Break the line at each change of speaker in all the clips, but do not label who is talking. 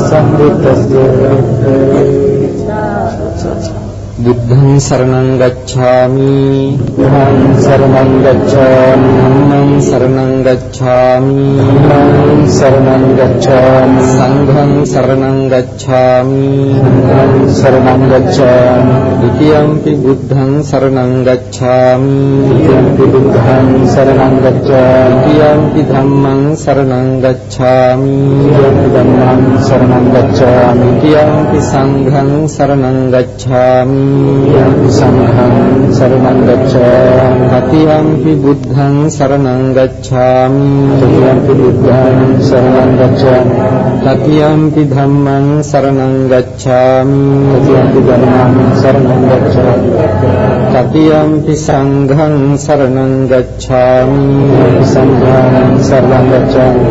sambuddhasya buddhaṃ saraṇaṃ gacchāmi buddhaṃ saraṇaṃ gacchāmi dhammam saraṇaṃ gacchāmi dhammam saraṇaṃ gacchāmi saṅgham saraṇaṃ gacchāmi saṅgham saraṇaṃ gacchāmi dutiyampi buddhaṃ saraṇaṃ gacchāmi dutiyampi buddhaṃ saraṇaṃ gacchāmi dutiyampi dhammam saraṇaṃ gacchāmi dutiyampi dhammam saraṇaṃ gacchāmi dutiyampi saṅgham saraṇaṃ gacchāmi Sangham saranam gacchāmi tatiyampi buddhaṃ saranam gacchāmi tatiyampi buddhaṃ saranam gacchāmi tatiyampi dhammaṃ saranam gacchāmi tatiyampi dhammaṃ saranam gacchāmi tatiyampi saṅgham saranam gacchāmi saṅgham saranam gacchāmi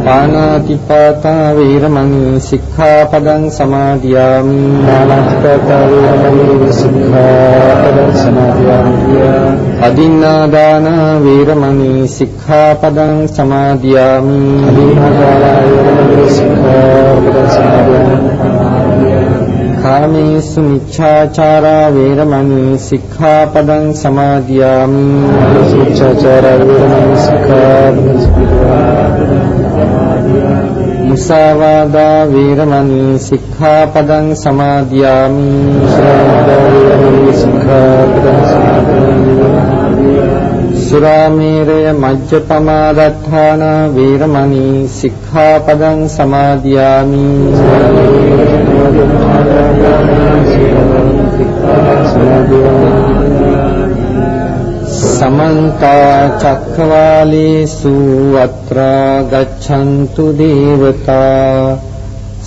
pānātipātā vīramani sikkhapadam samādiyāmi pānātipātā vīramani sikkhapadam samādiyāmi adinādāna vīramani sikkhapadam samādiyāmi adinādāna vīramani sikkhapadam samādiyāmi kāmesu miccācārā vīramani sikkhapadam samādiyāmi miccācārā vīramani sikkhapadam samādiyāmi musāvādā vīramani sikkhapadam samādiyāmi musāvādā vīramani sikkhapadam samādiyāmi surāmēraya majjapamādaṭṭhāna vīramani sikkhapadam samādiyāmi samantā cakkavālesu atrā gacchantu devatā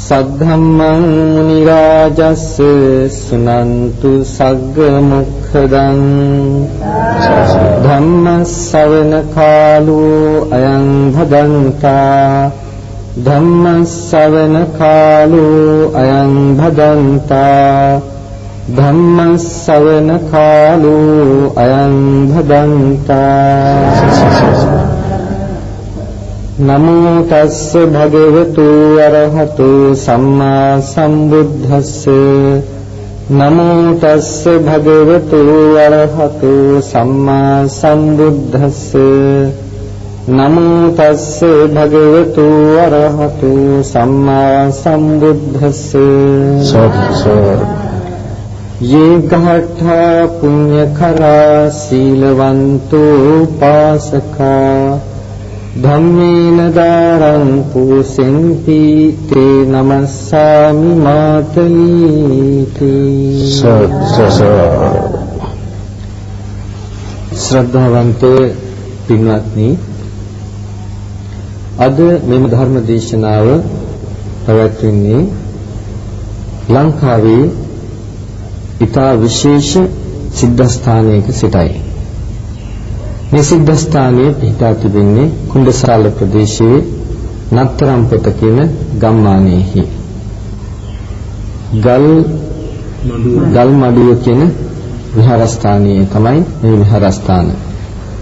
saddhammaṃ munirājassa sunantu sagga mukkhadan dhammasavana kālo ayaṃ bhadantā dhammasavana kālo ayaṃ bhadantā dhammasavana kālo ayaṃ bhadantā namo tassa bhagavatu arahato sammā sambuddhassa namo tassa bhagavatu arahato sammā sambuddhassa namo tassa bhagavatu arahato sammā sambuddhassa ye ghatthā puññakarā sīlavanto pāsakā dhammena dāraṃ pūsenti te namassāmi mātalīti ශ්‍රද්ධාවන්ත පින්වත්නි අද මෙම ධර්ම දේශනාව පැවැත්වෙන්නේ ලංකාවේ ඉතා විශේෂ සිද්ධාස්ථානයක සිටයි. මේ සිද්ධාස්ථානයේ පිහිටා තිබෙන්නේ කුණ්ඩසාල ප්‍රදේශයේ නත්තරම්පොත කියන ගම්මානයේහි. ගල්මඩුව කියන විහාරස්ථානයේ තමයි මේ විහාරස්ථාන.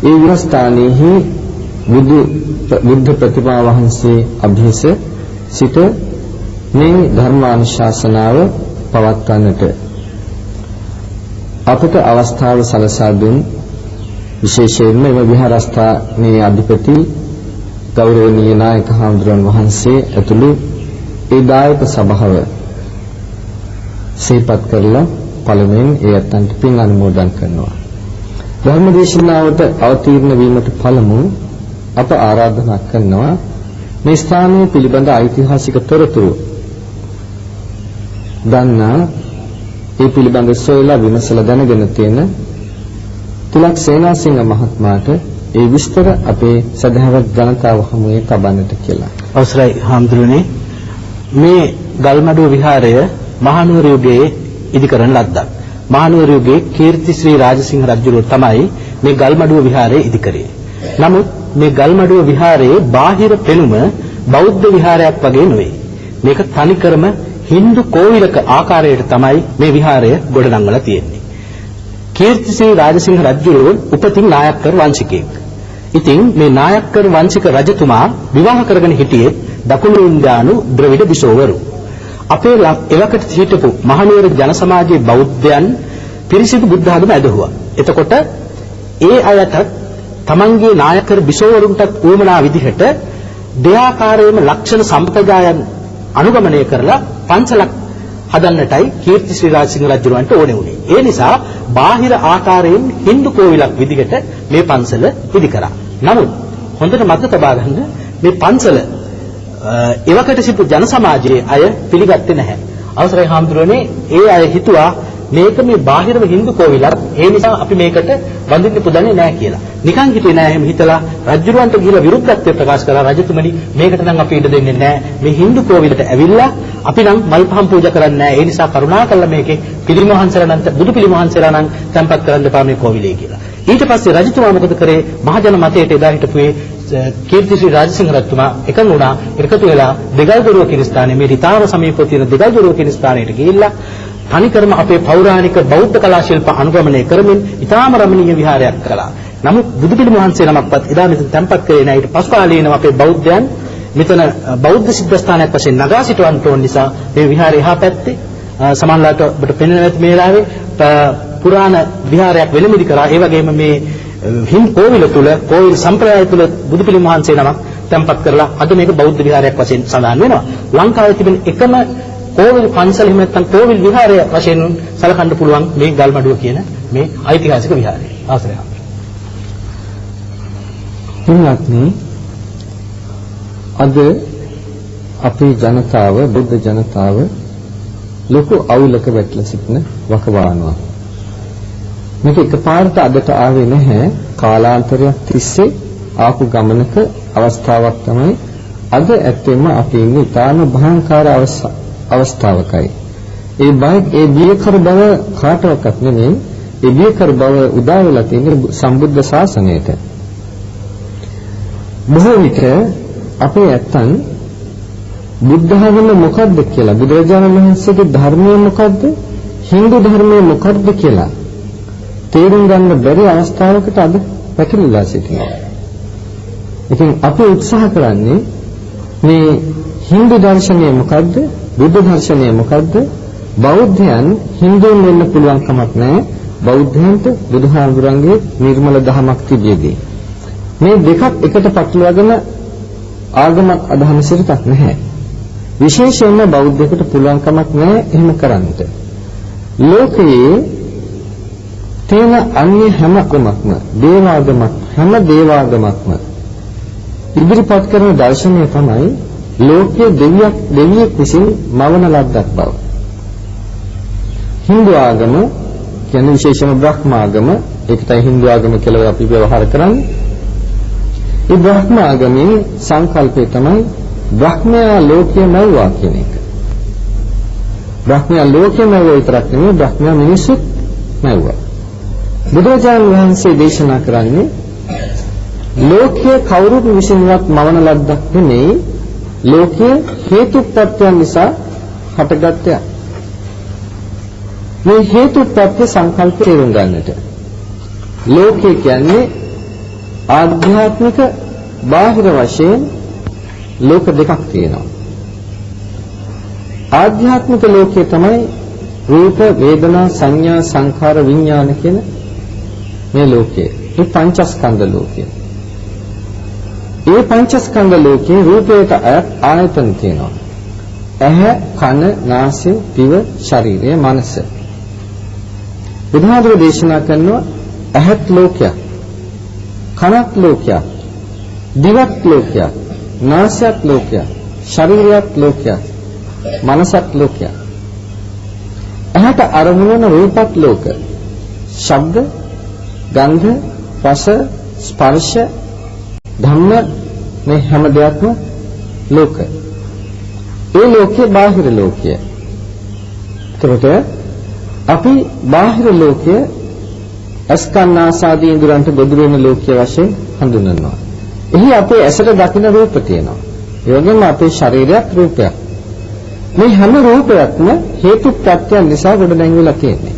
ඒ විහාරස්ථානයේහි බුද්ධ ප්‍රතිමා වහන්සේ අභිස සිට මේ ධර්මානුශාසනාව පවත්වන්නට අපට අවස්ථාව සලසා දුන් විශේෂයෙන්ම මේ විහාරස්ථානයේ අධිපති ගෞරවනීය නායක හාමුදුරන් වහන්සේ ඇතුළු ඒ දායක සභාව සිහිපත් කරලා පළමුවෙන් ඒ අතන්ට පින් අනුමෝදන් කරනවා. ධර්මදේශනාවට අවතීර්ණ වීමට පළමු අප ආරාධනා කරනවා මේ ස්ථානය පිළිබඳ ඓතිහාසික තොරතුරු දන්නා ඒ පිළිබඳ සොයලා විමසලා දැනගෙන තියෙන තිලක් සේනාසිංහ මහත්මයාට ඒ විස්තර අපේ සදහවත් ජනතාව හමුවේ තබන්නට කියලා.
අවසරයි හාමුදුරනේ, මේ ගල්මඩුව විහාරය මහනුවර යුගයේ ඉදිකරන ලද්දක්. මහනුවර යුගයේ කීර්තිශ්‍රී රාජසිංහ රජුගේ තමයි මේ ගල්මඩුව විහාරය ඉදිකරේ. නමුත් මේ ගල්මඩුව විහාරයේ බාහිර පෙනුම බෞද්ධ විහාරයක් වගේ නෙවෙයි. මේක තනිකරම හින්දු කෝවිලක ආකාරයට තමයි මේ විහාරය ගොඩනංවලා තියෙන්නේ. කීර්තිශ්‍රී රාජසිංහ රජු උපතින් නායක්කර වංශිකයෙක්. ඉතින් මේ නායක්කර වංශික රජතුමා විවාහ කරගෙන හිටියේ දකුණු ඉන්දියානු ද්‍රවිඩ බිසෝවරු. අපේ එවකට හිටපු මහනුවර ජන සමාජයේ බෞද්ධයන් පිරිසිදු බුද්ධ ආගම ඇදහුවා. එතකොට ඒ අයට තමන්ගේ නායකර බිසෝවරුන්ට උවමනා විදිහට දෙආකාරයේම ලක්ෂණ සම්ප්‍රදායන් අනුගමනය කරලා පන්සලක් හදන්නටයි කීර්තිශ්‍රී රාජසිංහ රජුරවන්ට ඕනේ වුණේ. ඒ නිසා බාහිර ආකාරයෙන් Hindu කෝවිලක් විදිහට මේ පන්සල ඉදි කරා. නමුත් හොඳට මතක තබා ගන්න මේ පන්සල එවකට සිටු ජන සමාජයේ අය පිළිගත්තේ නැහැ. අවසරයි හාමුදුරනේ ඒ අය හිතුවා මේක මේ බාහිරව Hindu කෝවිලක් ඒ නිසා අපි මේකට වඳින්න පුදන්නේ නැහැ කියලා. නිකන් හිතුවේ නැහැ එහෙම හිතලා රජුරවන්ට ගිහිලා විරුද්ධත්වය ප්‍රකාශ කළා. රජතුමනි මේකට නම් අපි ඉඩ දෙන්නේ නැහැ. මේ Hindu කෝවිලට ඇවිල්ලා අපි නම් මල් පහන් පූජා කරන්නේ නැහැ. ඒ නිසා කරුණාකරලා මේකේ පිළිම වහන්සේලා නම් බුදු පිළිම වහන්සේලා නම් තැන්පත් කරන්න එපා මේ කෝවිලේ කියලා. ඊට පස්සේ රජතුමා මොකද කරේ? මහජන මතයට එදා හිටපුවේ කීර්තිශ්‍රී රාජසිංහ රජතුමා එකඟ වුණා. එකතු වෙලා දෙගල්දොරුව කියන ස්ථානයේ මේ රිතාව සමීපව තියෙන දෙගල්දොරුව කියන ස්ථානයට ගිහිල්ලා තනිකරම අපේ පෞරාණික බෞද්ධ කලා ශිල්ප අනුගමනය කරමින් ඉතාම රමණීය විහාරයක් කළා. නමුත් බුදු පිළිම වහන්සේ නමක්වත් එදා මෙතන තැන්පත් කරේ නැහැ. ඊට පසු කාලේනම අපේ බෞද්ධයන් මෙතන බෞද්ධ සිද්ධාස්ථානයක් වශයෙන් නගා සිටවන්න ඕන නිසා මේ විහාරය එහා පැත්තේ සමහරවිට ඔබට පෙනෙන නැති මේ වෙලාවේ පුරාණ විහාරයක් වෙලමිදි කරා. ඒ වගේම මේ හින්දු කෝවිල තුල කෝවිල් සම්ප්‍රදාය තුල බුදු පිළිම වහන්සේ නමක් තැන්පත් කරලා අද මේක බෞද්ධ විහාරයක් වශයෙන් සඳහන් වෙනවා. ලංකාවේ තිබෙන එකම කෝවිල් පන්සල එහෙම නැත්නම් කෝවිල් විහාරය වශයෙන් සලකන්න පුළුවන් මේ ගල්මඩුව කියන මේ ඓතිහාසික විහාරය. අවසරයි.
පින්වත්නි අද අපේ ජනතාව බුද්ධ ජනතාව ලොකු අවුලක වැටලා සිටින වකවානුවක්. මේක එකපාරට අදට ආවේ නැහැ. කාලාන්තරයක් තිස්සේ ආපු ගමනක අවස්ථාවක් තමයි අද ඇත්තෙන්ම අපි ඉන්නේ ඊටාම භයානකාර අවස්ථාවකයි. ඒ බියකර බව කාටවත් නෙමෙයි. ඒ බියකර බව උදා වෙලා තියෙන සම්බුද්ධ ශාසනයට. බොහෝ විට අපේ ඇත්තන් බුද්ධ ධර්ම මොකද්ද කියලා බුදුරජාණන් වහන්සේගේ ධර්මය මොකද්ද Hindu ධර්මය මොකද්ද කියලා තේරුම් ගන්න බැරි අවස්ථාවකට අද පැටලලා සිටිනවා. ඉතින් අපි උත්සාහ කරන්නේ මේ Hindu දර්ශනය මොකද්ද බුද්ධ දර්ශනය මොකද්ද බෞද්ධයන් Hinduන් වෙන්න පුළුවන් කමක් නැහැ. බෞද්ධයන්ට බුදුහාමුදුරන්ගේ නිර්මල දහමක් තිබියදී මේ දෙකක් එකට පටලවාගෙන ආගමක් අදහන සිරිතක් නැහැ. විශේෂයෙන්ම බෞද්ධයෙකුට පුළුවන් කමක් නැහැ එහෙම කරන්නට. ලෝකයේ තියෙන අන්‍ය හැම ආගමක්ම දේවාගමක් හැම දේවාගමක්ම ඉදිරිපත් කරන දර්ශනය තමයි ලෝකයේ දෙවියෙක් විසින් මවන ලද්දක් බව. Hindu ආගම කියන්නේ විශේෂයෙන්ම බ්‍රහ්ම ආගම ඒකටයි Hindu ආගම කියලා අපි ව්‍යවහාර කරන්නේ. ඒ බ්‍රහ්ම ආගමේ සංකල්පය තමයි බ්‍රහ්මයා ලෝකයේ නැවුවා කියන එක. බ්‍රහ්මයා ලෝකයේ නැවුවා විතරක් නෙවෙයි බ්‍රහ්මයා මිනිස්සුත් නැවුවා. බුදුරජාණන් වහන්සේ දේශනා කරන්නේ ලෝකයේ කවුරුත් විසින්වත් මවන ලද්දක් නෙමෙයි ලෝකයේ හේතුප්‍රත්‍යයන් නිසා හටගත්තේ. මේ හේතුප්‍රත්‍ය සංකල්පය තේරුම් ගන්නට ලෝකය කියන්නේ ආධ්‍යාත්මික බාහිර වශයෙන් ලෝක දෙකක් තියෙනවා. ආධ්‍යාත්මික ලෝකය තමයි රූප, වේදනා, සංඥා, සංඛාර, විඥාන කියන මේ ලෝකය. මේ පංචස්කන්ධ ලෝකය. ඒ පංචස්කන්ධ ලෝකයේ රූපයට ආයතන තියෙනවා. ඇහැ, කන, නාසය, දිව, ශරීරය, මනස. බුදුහාමුදුරේ දේශනා කරනවා ඇහත් ලෝකයක්, කනත් ලෝකයක්, දිවත් ලෝකයක්, නාසයත් ලෝකයක්, ශරීරයත් ලෝකයක්, මනසත් ලෝකයක්. ඇහැට අරමුණ වන රූපත් ලෝක. ශබ්ද, ගන්ධ, රස, ස්පර්ශ, ධම්ම මේ හැම දෙයක්ම ලෝක. ඒ ලෝකයේ බාහිර ලෝකය. එතකොට අපි බාහිර ලෝකය අස්කන්නාසාදී ඉඳුරන්ට ගොදුරු වෙන ලෝකයේ වශයෙන් හඳුන්වනවා. එහි අපේ ඇසට දකින්න රූප තියෙනවා. ඒ වගේම අපේ ශරීරයත් රූපයක්. මේ හැම රූපයක්ම හේතු ප්‍රත්‍යයන් නිසා ගොඩනැගිලා තියෙන්නේ.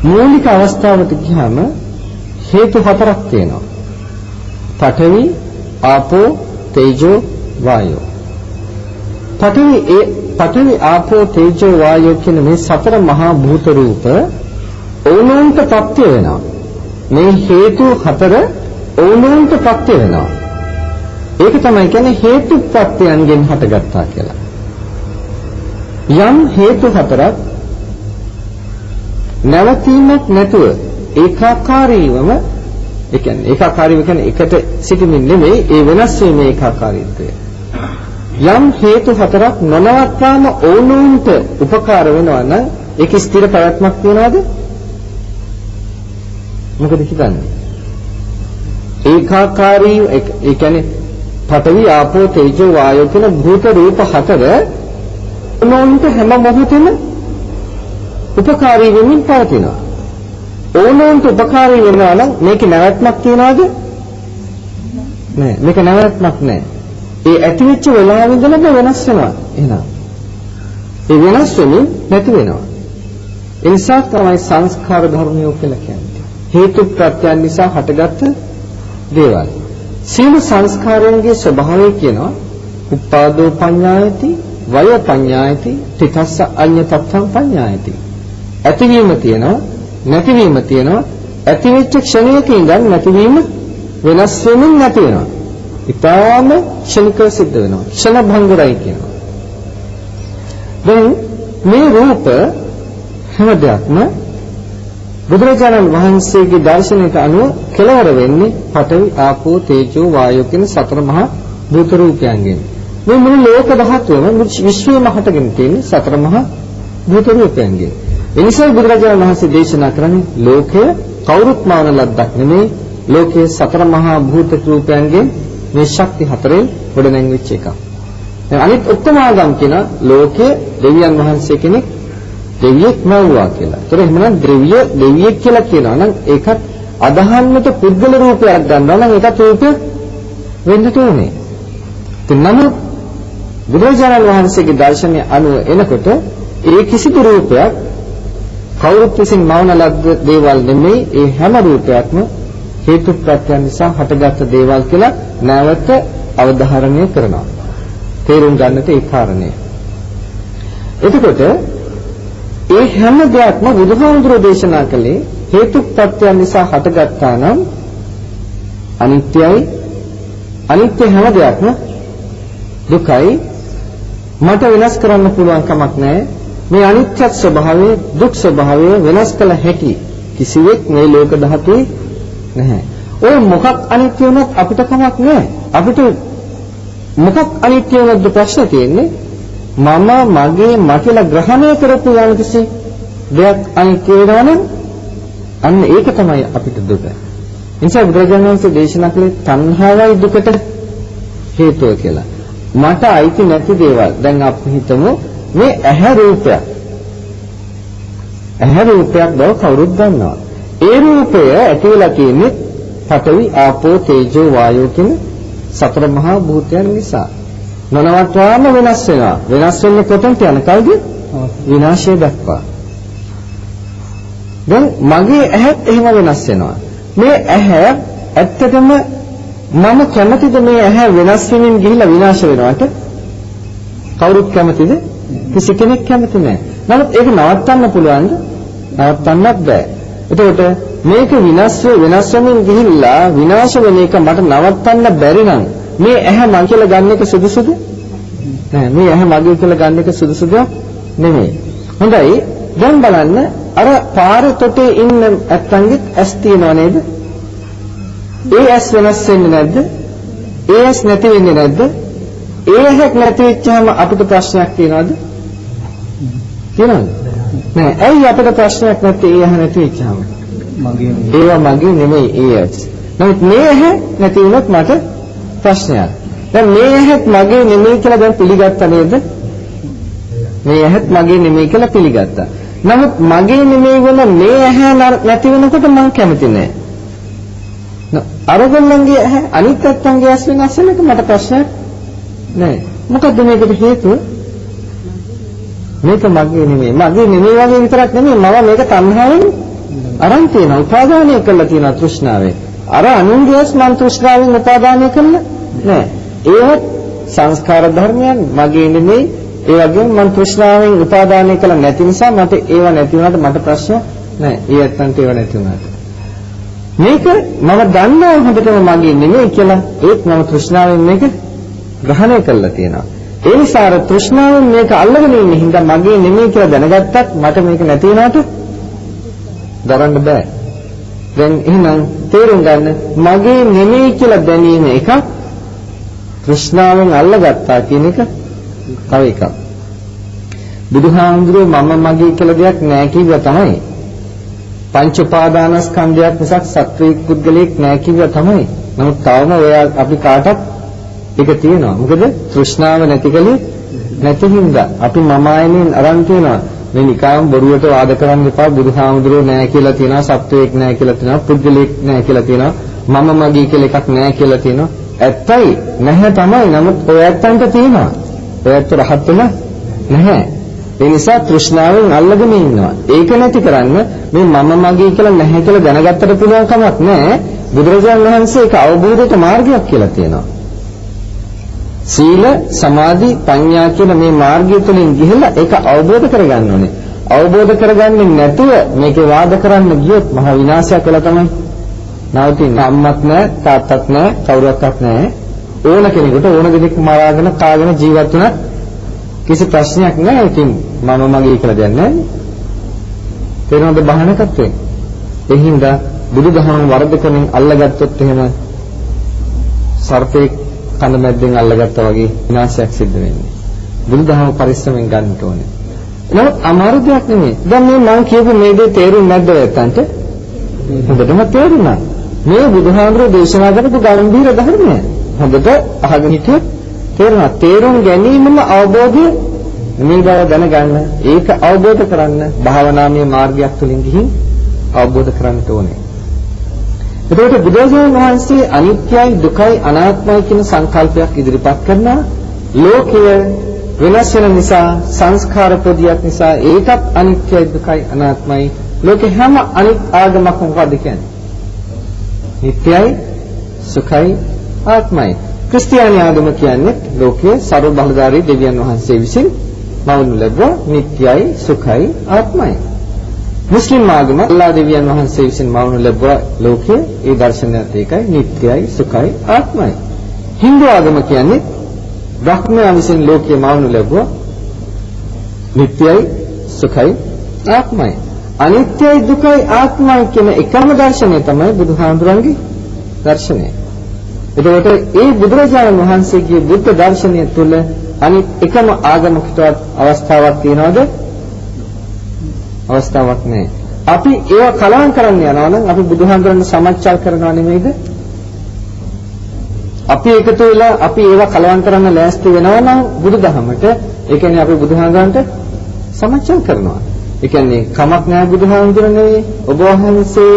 මූලික අවස්ථාවට ගියාම හේතු හතරක් තියෙනවා. පඨවි, ආපෝ, තේජෝ, වායෝ. පඨවි ආපෝ තේජෝ වායෝ කියන මේ සතර මහා භූත රූප ඕනෝන්ට ප්‍රත්‍ය වෙනවා. මේ හේතු හතර ඕනෝන්ට ප්‍රත්‍ය වෙනවා. ඒක තමයි කියන්නේ හේතු ප්‍රත්‍යයන්ගෙන් හටගත්තා කියලා. යම් හේතු හතරක් නැවතීමක් නැතුව ඒකාකාරීවම ඒ කියන්නේ එකට සිටීමෙන් නෙමෙයි ඒ වෙනස් වීමේ ඒකාකාරීත්වය. යම් හේතු හතරක් නොනවත්වාම ඕනෝන්ට උපකාර වෙනවා නම් ඒක ස්ථිර පැවැත්මක් තියනවාද? මොකද හිතන්නේ? ඒකාකාරී ඒ කියන්නේ පඨවි ආපෝ තේජෝ වායෝ කියන භූත රූප හතර ඕනෝන්ට හැම මොහොතෙම උපකාරී වෙමින් පවතිනවා. ඕනෝන්ට උපකාරී වෙනවා නම් මේක නැවැත්මක් තියනවාද? නෑ. මේක නැවැත්මක් නෑ. ඒ ඇතිවෙච්ච වෙලාවෙ ඉඳලම වෙනස් වෙනවා. එහෙනම් ඒ වෙනස් වෙමින් නැති වෙනවා. ඒ නිසා තමයි සංස්කාර ධර්මය කියලා කියන්නේ. හේතු ප්‍රත්‍යයන් නිසා හටගත්ත දේවල්. සීල සංස්කාරයන්ගේ ස්වභාවය කියනවා උපාදෝ පඤ්ඤායති, වය පඤ්ඤායති, තිතස්ස අඤ්ඤතත්තං පඤ්ඤායති. ඇතිවීම තියෙනවා, නැතිවීම තියෙනවා. ඇතිවෙච්ච ක්ෂණයක ඉඳන් නැතිවීම වෙනස් වෙමින් නැති වෙනවා. ඊටාම ක්ෂණිකව සිද්ධ වෙනවා. ක්ෂණ භංගුරයි කියනවා. දැන් මේ රූප හැම දෙයක්ම බුදුරජාණන් වහන්සේගේ දර්ශනයට අනුව කෙලවර වෙන්නේ පඨවි ආපෝ තේජෝ වායෝ කියන සතර මහා භූත රූපයන්ගෙන්. මේ මුළු ලෝක ධාතුවම විශ්වයම හටගෙන තියෙන සතර මහා භූත රූපයන්ගෙන්. එනිසා බුදුරජාණන් වහන්සේ දේශනා කරන්නේ ලෝකය කවුරුත් මාන ලද්දක් නෙමෙයි, ලෝකයේ සතර මහා භූත රූපයන්ගෙන් මේ ශක්ති හතරෙන් ගොඩනැංවිච්ච එකක්. දැන් අනිත් ඔක්කොම ආගම් කියන ලෝකයේ දෙවියන් වහන්සේ කෙනෙක් දෙවියෙක් මවුවා කියලා. ඒතර එහෙමනම් දෙවියෙක් කියලා කියනවා නම් ඒකත් අදහන්නට පුද්ගල රූපයක් ගන්නවා නම් ඒකත් රූපයක් වෙන්න ඕනේ. නමුත් බුදුරජාණන් වහන්සේගේ දර්ශනය අනුව එනකොට ඒ කිසිදු රූපයක් කවුරුත් විසින් මවන ලද්ද දේවල් නෙමෙයි. ඒ හැම රූපයක්ම හේතු ප්‍රත්‍යයන් නිසා හටගත් දේවල් කියලා නැවත අවධාරණය කරනවා. තේරුම් ගන්නට ඒ කාරණය. එතකොට ඒ හැම දෙයක්ම බුදුහාමුදුරෝ දේශනා කළේ හේතු ප්‍රත්‍යයන් නිසා හටගත්තා නම් අනිත්‍යයි. අනිත්‍ය හැම දෙයක්ම දුකයි. මට වෙනස් කරන්න පුළුවන් කමක් නැහැ. මේ අනිත්‍ය ස්වභාවය, දුක් ස්වභාවය වෙනස් කළ හැකි කිසිවෙක් මේ ලෝක ධාතුවේ නැහැ. ඔය මොකක් අනිත්‍ය වුණත් අපිට කමක් නැහැ. අපිට මොකක් අනිත්‍ය වුණත් ප්‍රශ්න තියෙන්නේ මම මගේ මකලා ග්‍රහණය කරපු යම් කිසි දෙයක් අනිත්‍ය වෙනවා නම් අන්න ඒක තමයි අපිට දුක. එනිසා බුදුරජාණන් වහන්සේ දේශනා කළේ තණ්හාවයි දුකට හේතුව කියලා. මට අයිති නැති දේවල්. දැන් අපි හිතමු මේ ඇහැ රූපයක්. ඇහැ රූපයක් බව කවුරුත් දන්නවා. ඒ රූපය ඇති වෙලා තියෙන්නේ පඨවි ආපෝ තේජෝ වායෝ කියන සතර මහා භූතයන් නිසා. නොනවත්වාම වෙනස් වෙනවා. වෙනස් වෙන්නේ කොතනට යනකල්ද? විනාශය දක්වා. දැන් මගේ ඇහත් එහෙම වෙනස් වෙනවා. මේ ඇහැ ඇත්තටම මම කැමතිද මේ ඇහැ වෙනස් වෙමින් ගිහිල්ලා විනාශ වෙනවට? කවුරුත් කැමතිද? කිසි කෙනෙක් කැමති නැහැ. නමුත් ඒක නවත්තන්න පුළුවන්ද? නවත්තන්නත් බෑ. එතකොට මේක වෙනස් වෙමින් ගිහිල්ලා විනාශ වෙන එක මට නවත්තන්න බැරි නම් මේ ඇහැ මං කියලා ගන්න එක සුදුසුද? නෑ, මේ ඇහැ මගේ කියලා ගන්න එක සුදුසුද? නෙමෙයි. හොඳයි. දැන් බලන්න අර පාරේ තොටේ ඉන්න ඇත්තන්ගෙත් ඇස් තියනව නේද? ඒ ඇස් වෙනස් වෙන්නේ නැද්ද? ඒ ඇස් නැති වෙන්නේ නැද්ද? ඒ ඇහක් නැති වෙච්චාම අපිට ප්‍රශ්නයක් තියනවද? තියනවද? නෑ. ඇයි අපිට ප්‍රශ්නයක් නැත්තේ ඒ ඇහ නැති වෙච්චාම? ඒවා මගේ නෙමෙයි ඒ ඇස්. නමුත් මේ ඇහ නැති වුණොත් මට ප්‍රශ්නයක්. දැන් මේ ඇහත් මගේ නෙමෙයි කියලා දැන් පිළිගත්තා නේද? මේ ඇහත් මගේ නෙමෙයි කියලා පිළිගත්තා. නමුත් මගේ නෙමෙයි වෙන මේ ඇහ නැති වෙනකොට මම කැමති නෑ. අරගොල්ලන්ගේ ඇහ අනිත් අත්තන්ගේ ඇස් වෙනස් වෙන එක මට ප්‍රශ්නයක් නෑ. මොකද්ද මේකට හේතුව? මේක මගේ නෙමෙයි. මගේ නෙමෙයි වගේ විතරක් නෙමෙයි මම මේක තණ්හාවෙන් අරන් තියෙනවා. උපාදානය කරලා තියෙනවා තෘෂ්ණාවෙන්. අර අනුන්ගේ ඇස් මන් තෘෂ්ණාවෙන් උපාදානය කළා නෑ. ඒවත් සංස්කාර ධර්මයන් මගේ නෙමෙයි. ඒ වගේම මම තෘෂ්ණාවෙන් උපාදානය කළ නැති නිසා මට ඒව නැති වුණාට මට ප්‍රශ්න නැහැ. ඒ ඇත්තන්ට ඒව නැති වුණාට. මේක මම දන්නවා හොඳටම මගේ නෙමෙයි කියලා. ඒත් මම තෘෂ්ණාවෙන් මේක ග්‍රහණය කළා තියෙනවා. ඒ නිසා අර තෘෂ්ණාවෙන් මේක අල්ලගෙන ඉන්න හින්දා මගේ නෙමෙයි කියලා දැනගත්තත් මට මේක නැති වුණාට දරන්න බෑ. දැන් එහෙනම් තේරුම් ගන්න මගේ නෙමෙයි කියලා දැනීම එකක්, තෘෂ්ණාවෙන් අල්ලගත්තා කියන එක තව එකක්. බුදුහාමුදුරුවෝ මම මගේ කියලා දෙයක් නැහැ කිව්වා තමයි. පංච උපාදානස්කන්ධයක් මිසක් සත්වීක පුද්ගලයෙක් නැහැ කිව්වා තමයි. නමුත් තවම ඔය අපි කාටත් ඒක තියෙනවා. මොකද තෘෂ්ණාව නැතිකලේ නැති හින්දා අපි මම ආයෙමින් අරන් තියෙනවා. මේ නිකාම් බොරුවට වාද කරන්න එපා. බුදුහාමුදුරුවෝ නැහැ කියලා තියෙනවා, සත්වයෙක් නැහැ කියලා තියෙනවා, පුද්ගලයෙක් නැහැ කියලා තියෙනවා, මම මගේ කියලා එකක් නැහැ කියලා තියෙනවා. ඇත්තයි නැහැ තමයි. නමුත් ඔය ඇත්තන්ට තියෙනවා. ඔය ඇත්ත රහත් වෙලා නැහැ. ඒ නිසා තෘෂ්ණාවෙන් අල්ලගෙන ඉන්නවා. ඒක නැති කරන්න මේ මම මගේ කියලා නැහැ කියලා දැනගත්තට පුළුවන් කමක් නැහැ. බුදුරජාණන් වහන්සේ ඒක අවබෝධයට මාර්ගයක් කියලා තියෙනවා. සීල, සමාධි, ප්‍රඥා කියන මේ මාර්ගය තුළින් ගිහිල්ලා ඒක අවබෝධ කරගන්න ඕනේ. අවබෝධ කරගන්නේ නැතුව මේකේ වාද කරන්න ගියොත් මහ විනාශයක් වෙලා තමයි නවතින්නේ. අම්මත් නැහැ, තාත්තත් නැහැ, කවුරුවක්වත් නැහැ. ඕන කෙනෙකුට ඕන දෙයක් මරාගෙන කාගෙන ජීවත් වුණත් කිසි ප්‍රශ්නයක් නැහැ. ඉතින් මම මගේ කියලා දෙයක් නැහැ. තේරෙනවද බහනකත් වෙන්නේ? ඒ හින්දා බුදුදහම වරදකමින් අල්ලගත්තොත් එහෙම සර්පේ කන මැද්දෙන් අල්ලගත්තා වගේ විනාශයක් සිද්ධ වෙන්නේ. බුදුදහම පරිස්සමෙන් ගන්න ඕනේ. නමුත් අමාරු දෙයක් නෙමෙයි. දැන් මේ මම කියපු මේ දේ තේරුම් නැද්ද නැත්තන්ට? හොඳටම තේරුණා. මේ බුදුහාමුදුරුවෝ දේශනා කරපු ගැඹීර ධර්මය. හොඳට අහගෙන හිටියොත් තේරුණා. තේරුම් ගැනීමම අවබෝධය මේ බව දැනගන්න. ඒක අවබෝධ කරන්න භාවනාමය මාර්ගයක් තුලින් ගිහින් අවබෝධ කරගන්න ඕනේ. එතකොට බුදුරජාණන් වහන්සේ අනිත්‍යයි, දුකයි, අනාත්මයි කියන සංකල්පයක් ඉදිරිපත් කරනවා. ලෝකය වෙනස් වෙන නිසා, සංස්කාර පොදියක් නිසා ඒකත් අනිත්‍යයි, දුකයි, අනාත්මයි. ලෝකේ හැම අනිත් ආගමක් මොකද කියන්නේ? නිට්ටයයි, සුඛයි, ආත්මයි. ක්‍රිස්තියානි ආගම කියන්නේ ලෝකයේ ਸਰව බලධාරී දෙවියන් වහන්සේ විසින් මවනු ලැබුවා නිට්ටයයි, සුඛයි, ආත්මයි. මුස්ලිම් ආගම අල්ලාහ් දෙවියන් වහන්සේ විසින් මවනු ලැබුවා ලෝකයේ ඒ දර්ශනයත් ඒකයි නිට්ටයයි, සුඛයි, ආත්මයි. හින්දු ආගම කියන්නේ බ්‍රහ්මයා විසින් ලෝකයේ මවනු ලැබුවා නිට්ටයයි, සුඛයි, ආත්මයි. අනිත්‍යයි, දුකයි, ආත්මයි කියන එකම දර්ශනය තමයි බුදුහාමුදුරන්ගේ දර්ශනය. එතකොට ඒ බුදුරජාණන් වහන්සේගේ බුද්ධ දර්ශනය තුළ අනිත් එකම ආගමකටවත් අවස්ථාවක් තියනවද? අවස්ථාවක් නැහැ. අපි ඒව කලවම් කරන්න යනවා නම් අපි බුදුහාමුදුරන් සමච්චල් කරනවා නෙමෙයිද? අපි එකතු වෙලා අපි ඒව කලවම් කරන්න ලෑස්ති වෙනවා නම් බුදුදහමට, ඒ කියන්නේ අපි බුදුහාමුදුරන්ට සමච්චල් කරනවා. ඒ කියන්නේ කමක් නැහැ බුදුහාමුදුරනේ ඔබ වහන්සේ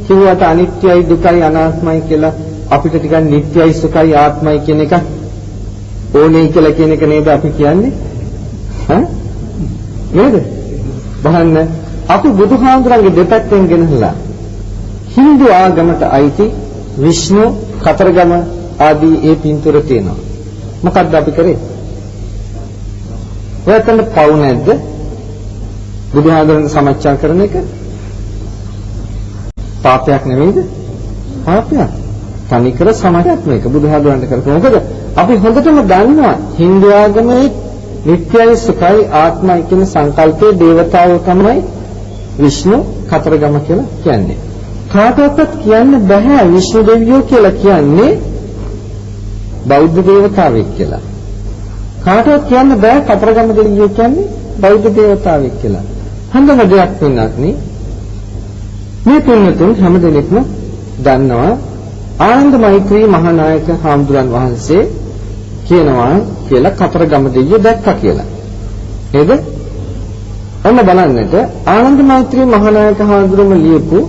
කිව්වට අනිත්‍යයි, දුකයි, අනාත්මයි කියලා අපිට ටිකක් නිට්ටයයි, සුඛයි, ආත්මයි කියන එක ඕනේ කියලා කියන එක නේද අපි කියන්නේ? ඈ? නේද? බලන්න අපි බුදුහාමුදුරන්ගේ දෙපැත්තෙන් ගෙනහලා හින්දු ආගමට අයිති විෂ්ණු, කතරගම ආදී ඒ පින්තූර තියෙනවා. මොකද්ද අපි කරේ? ඔයයන්ට පවු නැද්ද? බුදුහාමුදුරන් සමච්චා කරන එක පාපයක් නෙමෙයිද? පාපයක්. තනිකර සමාජයක් මේක බුදුහාමුදුරන්ට කරපු. මොකද අපි හොඳටම දන්නවා හින්දු ආගමේ නිට්ටයයි, සුඛයි, ආත්මයි කියන සංකල්පයේ දේවතාවෝ තමයි විෂ්ණු, කතරගම කියලා කියන්නේ. කාටවත් කියන්න බෑ විෂ්ණු දෙවියෝ කියලා කියන්නේ බෞද්ධ දේවතාවෙක් කියලා. කාටවත් කියන්න බෑ කතරගම දෙවියෝ කියන්නේ බෞද්ධ දේවතාවෙක් කියලා. හොඳම දෙයක් වෙනත් මේ පින්නතුන් හැමදෙනෙක්ම දන්නවා ආනන්ද මෛත්‍රී මහානායක හාමුදුරන් වහන්සේ කියනවා කියලා කතරගම දෙවියෝ දැක්කා කියලා. නේද? ඔන්න බලන්නට ආනන්ද මෛත්‍රී මහානායක හාමුදුරුවෝ ලියපු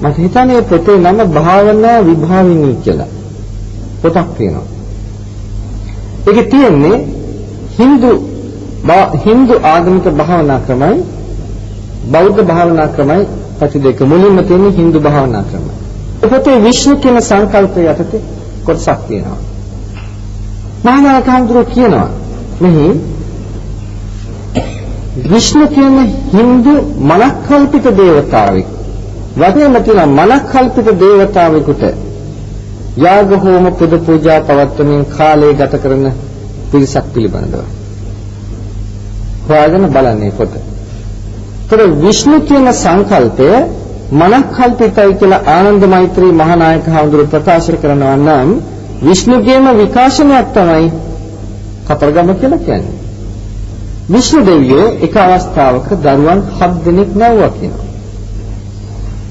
මට හිතන්නේ පොතේ නම භාවනා විභාවිනී කියලා. පොතක් තියෙනවා. ඒකේ තියෙන්නේ හින්දු ආගමික භාවනා ක්‍රමයි, බෞද්ධ භාවනා ක්‍රමයි පැති දෙක. මුලින්ම තියෙන්නේ හින්දු භාවනා ක්‍රමය. පොතේ විෂ්ණු කියන සංකල්පය යටතේ කොටසක් තියෙනවා. මහානායක හඳුරෝ කියනවා මෙහි විෂ්ණු කියන Hindu මනක්කල්පිත දේවතාවෙක්. වගේම තියෙන මනක්කල්පිත දේවතාවෙකුට යාග හෝම පුද පූජා පවත්වමින් කාලය ගත කරන පිරිසක් පිළිබඳව. හොයාගෙන බලන්නේ පොත. ඒතර විෂ්ණු කියන සංකල්පය මනක්කල්පිතයි කියලා ආනන්ද මෛත්‍රී මහානායක හඳුරෝ ප්‍රකාශ කරනවා නම් විෂ්ණුගේම විකාශනයක් තමයි කතරගම කියලා කියන්නේ. විෂ්ණු දෙවියෝ එක අවස්ථාවක දරුවන් 7 දෙනෙක් නැවුවා කියනවා.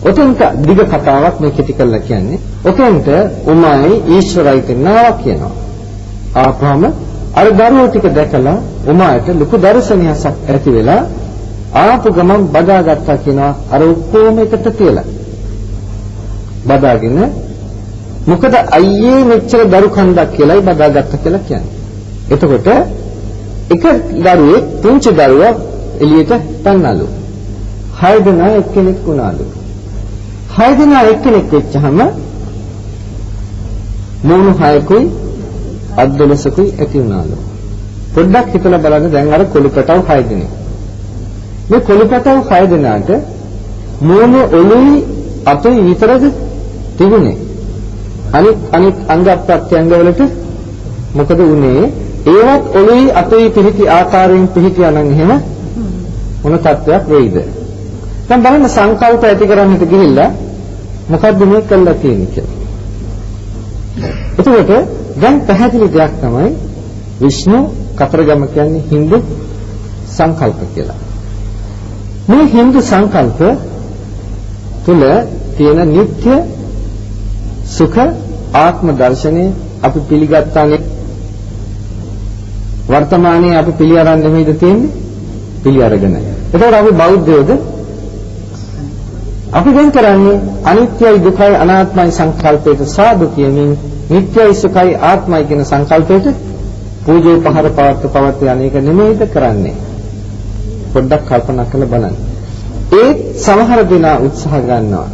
ඔතෙන්ට දිග කතාවක් මේ කෙටි කරලා කියන්නේ. ඔතෙන්ට උමායි ඊශ්වරයි කියනවා කියනවා. ආපහම අර දරුවෝ ටික දැකලා උමායට ලොකු දර්ශනයක් ඇති වෙලා ආපු ගමන් බදාගත්තා කියනවා අර ඔක්කොම එකට තියලා. බදාගෙන මොකද අයියේ මෙච්චර දරු කන්දක් කියලායි බදාගත්තා කියලා කියන්නේ. එතකොට එක දරුවෙක් පුංචි දරුවා එළියට පැනනලු. 6 දෙනා එක්කෙනෙක් වුණාලු. 6 දෙනා එක්කෙනෙක් වෙච්චහම මොණු 6කුයි අත් 12කුයි ඇති වුණාලු. පොඩ්ඩක් හිතලා බලන්න දැන් අර කොළුපටව 6 දෙනෙක්. මේ කොළුපටව 6 දෙනාට මොණු ඔළුයි අතයි විතරද තිබුණේ. අනිත් අංග ප්‍රත්‍යංග වලට මොකද වුනේ? ඒවත් ඔළුයි අතයි පිහිටි ආකාරයෙන් පිහිටියා නම් එහෙම මොන තත්ත්වයක් වෙයිද? දැන් බලන්න සංකල්ප ඇති කරන්නට ගිහිල්ලා මොකද්ද මේ කළා තියෙන්නේ කියලා. එතකොට දැන් පැහැදිලි දෙයක් තමයි විෂ්ණු කතරගම කියන්නේ Hindu සංකල්ප කියලා. මේ Hindu සංකල්ප තුල තියෙන නিত্য සුඛ ආත්ම දර්ශනය අපි පිළිගත්තානේ වර්තමානයේ අපි පිළි අරන් නෙමෙයිද තියෙන්නේ? පිළි අරගෙන. එතකොට අපි බෞද්ධයෝද? අපි දැන් කරන්නේ අනිත්‍යයි දුකයි අනාත්මයි සංකල්පයට සාදු කියමින් නිට්ටයයි සුඛයි ආත්මයි කියන සංකල්පයට පූජේ පහර පවත්ව යන්නේක නෙමෙයිද කරන්නේ? පොඩ්ඩක් කල්පනා කරලා බලන්න. ඒ සමහර දෙනා උත්සාහ ගන්නවා.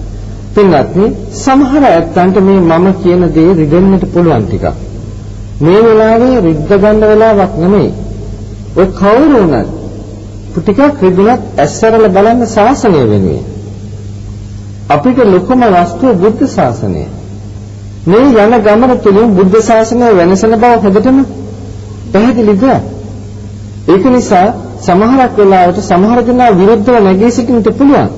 පින්වත්නි සමහර ඇත්තන්ට මේ මම කියන දේ රිදෙන්නට පුළුවන් ටිකක්. මේ වෙලාවේ රිද්ද ගන්න වෙලාවක් නෙමෙයි. ඔය කවුරු වුණත් ටිකක් රිදුනත් ඇස්සරල බලන්න ශාසනය වෙනුවෙන්. අපිට ලොකුම වස්තුව බුද්ධ ශාසනය. මේ යන ගමන තුලින් බුද්ධ ශාසනය වෙනසන බව හොඳටම පැහැදිලිද? ඒක නිසා සමහරක් වෙලාවට සමහර දෙනා විරුද්ධව නැගී සිටින්නට පුළුවන්.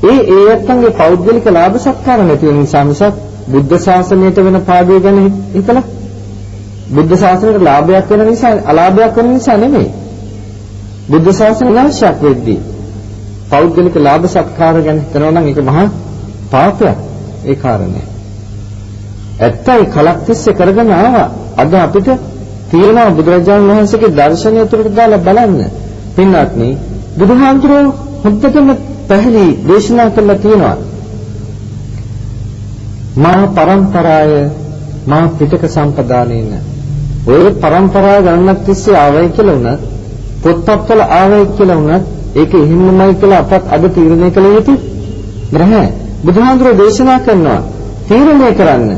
ඒ ඇත්තන්ගේ පෞද්ගලික ලාභ සත්කාර නැති වෙන නිසා මිසක් බුද්ධ ශාසනයට වෙන පාඩුව ගැන හිතලා බුද්ධ ශාසනයට ලාභයක් වෙන නිසා අලාභයක් වෙන නිසා නෙමෙයි. බුද්ධ ශාසනය නැවැශක් වෙද්දී පෞද්ගලික ලාභ සත්කාර ගැන හිතනවා නම් ඒක මහා පාපයක්. ඒ කාරණේ. ඇත්තයි කලක් තිස්සේ කරගෙන ආවා. අද අපිට තීරණා බුදුරජාණන් වහන්සේගේ දර්ශනය තුළට දාලා බලන්න. පින්වත්නි බුදුහාමුදුරුවෝ හොද්දටම පැහැදිලි දේශනා කළා තියෙනවා. මා පරම්පරාය මා පිටක සම්පදානේන. ඔය පරම්පරාව ගණනක් තිස්සේ ආවයි කියලා උනත් පොත්පත්වල ආවයි කියලා උනත් ඒක එහෙමමයි කියලා අපත් අද තීරණය කළ යුතු නැහැ. බුදුහාමුදුරුවෝ දේශනා කරනවා තීරණය කරන්න.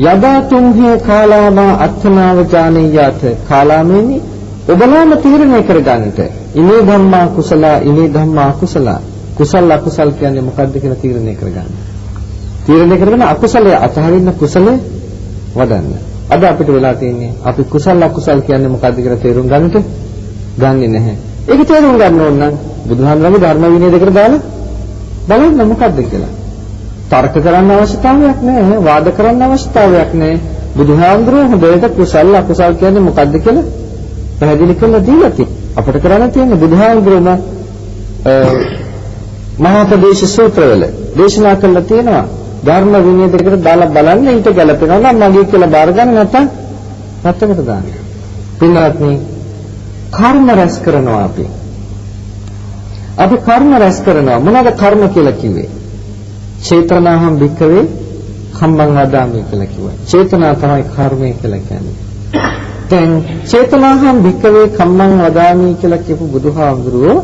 යදා තුම්හේ කාලාමා අත්ථනාව ජානීයාත කාලාමේනි ඔබලාම තීරණය කරගන්නට. ඉමේ ධම්මා කුසල ඉමේ ධම්මා අකුසල. කුසල අකුසල කියන්නේ මොකක්ද කියලා තීරණය කරගන්න. තීරණය කරගෙන අකුසලයේ අතහරින්න කුසලයේ වඩන්න. අද අපිට වෙලා තියෙන්නේ අපි කුසල අකුසල කියන්නේ මොකක්ද කියලා තේරුම් ගන්නට ගන්නෙ නැහැ. ඒක තේරුම් ගන්න ඕන නම් බුදුහාමුදුරගේ ධර්ම විනය දෙකට දාලා බලන්න මොකක්ද කියලා. තර්ක කරන්න අවශ්‍යතාවයක් නැහැ, වාද කරන්න අවශ්‍යතාවයක් නැහැ. බුදුහාමුදුරුවෝ හොඳට කුසල අකුසල කියන්නේ මොකක්ද කියලා පැහැදිලි කරලා දීලා තියෙනවා. අපිට කරන්න තියෙන්නේ බුදුහාමුදුරුවෝම මහා ප්‍රදේශ සූත්‍රවල දේශනා කළා තියෙනවා. ධර්ම විනය දෙකට දාලා බලන්න ඊට ගැලපෙනවා නම් මගේ කියලා බාර ගන්න නැත්නම් නැත්තකට දාන්න. පින්වත්නි කර්ම රැස් කරනවා අපි. අපි කර්ම රැස් කරනවා. මොනවාද කර්ම කියලා කිව්වේ? චේතනාහම් භික්ඛවේ කම්මං වදාමි කියලා කිව්වා. චේතනා තමයි කර්මය කියලා කියන්නේ. දැන් චේතනාහම් භික්ඛවේ කම්මං වදාමි කියලා කියපු බුදුහාමුදුරුවෝ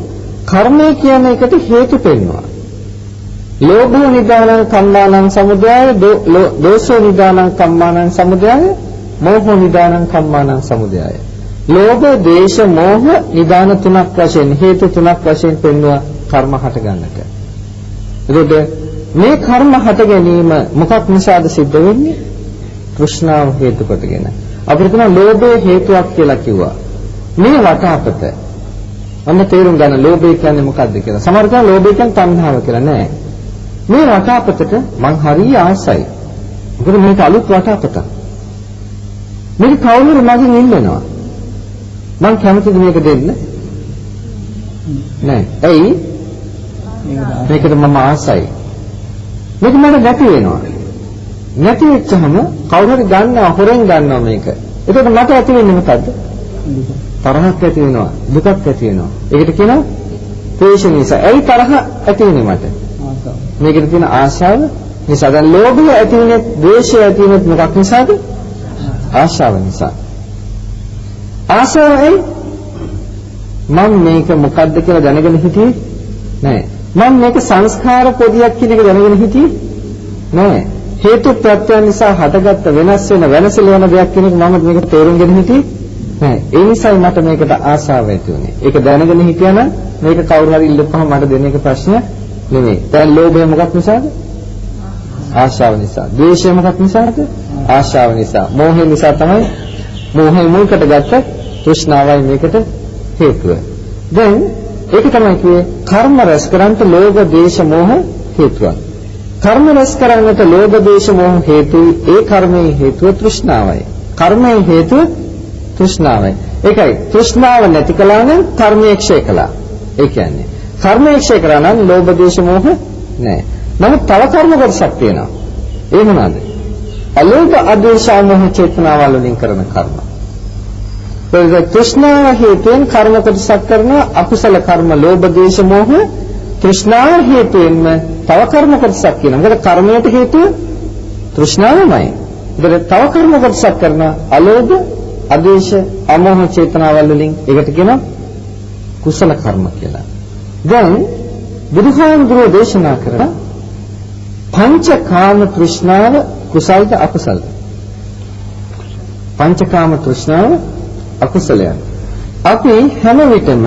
කර්මය කියන එකට හේතු පෙන්වනවා. ලෝභෝ නිදානං කම්මානං සමුදය, දෝෂෝ නිදානං කම්මානං සමුදය, මෝහෝ නිදානං කම්මානං සමුදයය. ලෝභ, ද්වේෂ, මෝහ නිදාන තුනක් වශයෙන් හේතු තුනක් වශයෙන් පෙන්වුවා කර්ම හට ගන්නට. එතකොට මේ කර්ම හට ගැනීම මොකක් නිසාද සිද්ධ වෙන්නේ? තෘෂ්ණාව හේතු කොටගෙන. අපිට තමයි ලෝභය හේතුවක් කියලා කිව්වා. මේ වටාපත අන්න තේරුම් ගන්න ලෝභය කියන්නේ මොකක්ද කියලා. සමහර කෙනා ලෝභය කියන්නේ තණ්හාව කියලා නෑ. මේ වටාපතට මං හරිය ආසයි. මොකද මේක අලුත් වටාපතක්. මේක කවුරුහරි මගෙන් ඉල්ලනවා. මං කැමතිද මේක දෙන්න? නෑ. ඇයි? මේකට මම ආසයි. මේක මට නැති වෙනවා. නැති වෙච්චහම කවුරු හරි ගන්නවා, හොරෙන් ගන්නවා මේක. එතකොට මට ඇති වෙන්නේ මොකද්ද? තරහක් ඇති වෙනවා, දුකක් ඇති වෙනවා. ඒකට කියනවා ද්වේෂ නිසා. ඇයි තරහ ඇති වෙන්නේ මට? මේකට තියෙන ආශාව නිසා. දැන් ලෝභය ඇති වෙන්නේ, ද්වේෂය ඇති වෙන්නේ මොකක් නිසාද? ආශාව නිසා. ආශාවයි මම මේක මොකද්ද කියලා දැනගෙන හිටියේ නෑ. මම මේක සංස්කාර පොදියක් කියන එක දැනගෙන හිටියේ නෑ. හේතු ප්‍රත්‍යයන් නිසා හටගත්ත වෙනස් වෙන වෙනසල යන දෙයක් කියන එක මම මේක තේරුම් ගෙන හිටියේ නෑ. ඒ නිසායි මට මේකට ආශාව ඇති වුනේ. ඒක දැනගෙන හිටියනම් මේක කවුරු හරි ඉල්ලපුවම මට දෙන එක ප්‍රශ්න නෙමෙයි. දැන් ලෝභය මොකක් නිසාද? ආශාව නිසා. ද්වේෂය මොකක් නිසාද? ආශාව නිසා. මෝහය නිසා තමයි මෝහය මුල්කට ගත්ත තෘෂ්ණාවයි මේකට හේතුව. දැන් ඒක තමයි කියේ කර්ම රැස් කරන්නට ලෝභ, ද්වේෂ, මෝහ හේතුවක්. කර්ම රැස් කරන්නට ලෝභ, ද්වේෂ, මෝහ හේතුයි. ඒ කර්මයේ හේතුව තෘෂ්ණාවයි. කර්මයේ හේතුව තෘෂ්ණාවයි. ඒකයි තෘෂ්ණාව නැති කළා නම් කර්මයේ ක්ෂය කළා. ඒ කියන්නේ කර්මයේ ක්ෂය කරා නම් ලෝභ, ද්වේෂ, මෝහ නැහැ. නමුත් තව කර්ම කොටසක් තියෙනවා. ඒ මොනවාද? අලෝභ, අද්වේෂ, මෝහ චේතනාවල් වලින් කරන කර්ම. ඒ තෘෂ්ණාව හේතුවෙන් කර්ම කොටසක් කරන අකුසල කර්ම ලෝභ, ද්වේෂ, මෝහ තෘෂ්ණාව හේතුවෙන්ම තව කර්ම කොටසක් කියනවා. මොකද කර්මයට හේතුව තෘෂ්ණාවමයි. ඒකට තව කර්ම කොටසක් කරන අලෝභ, අද්වේෂ, අමෝහ චේතනාවල් වලින් ඒකට කියනවා කුසල කර්ම කියලා. දැන් බුදුහාමුදුරුවෝ දේශනා කරන පංචකාම තෘෂ්ණාව කුසල්ද අකුසල්ද? පංචකාම තෘෂ්ණාව අකුසලයක්. අපි හැම විටම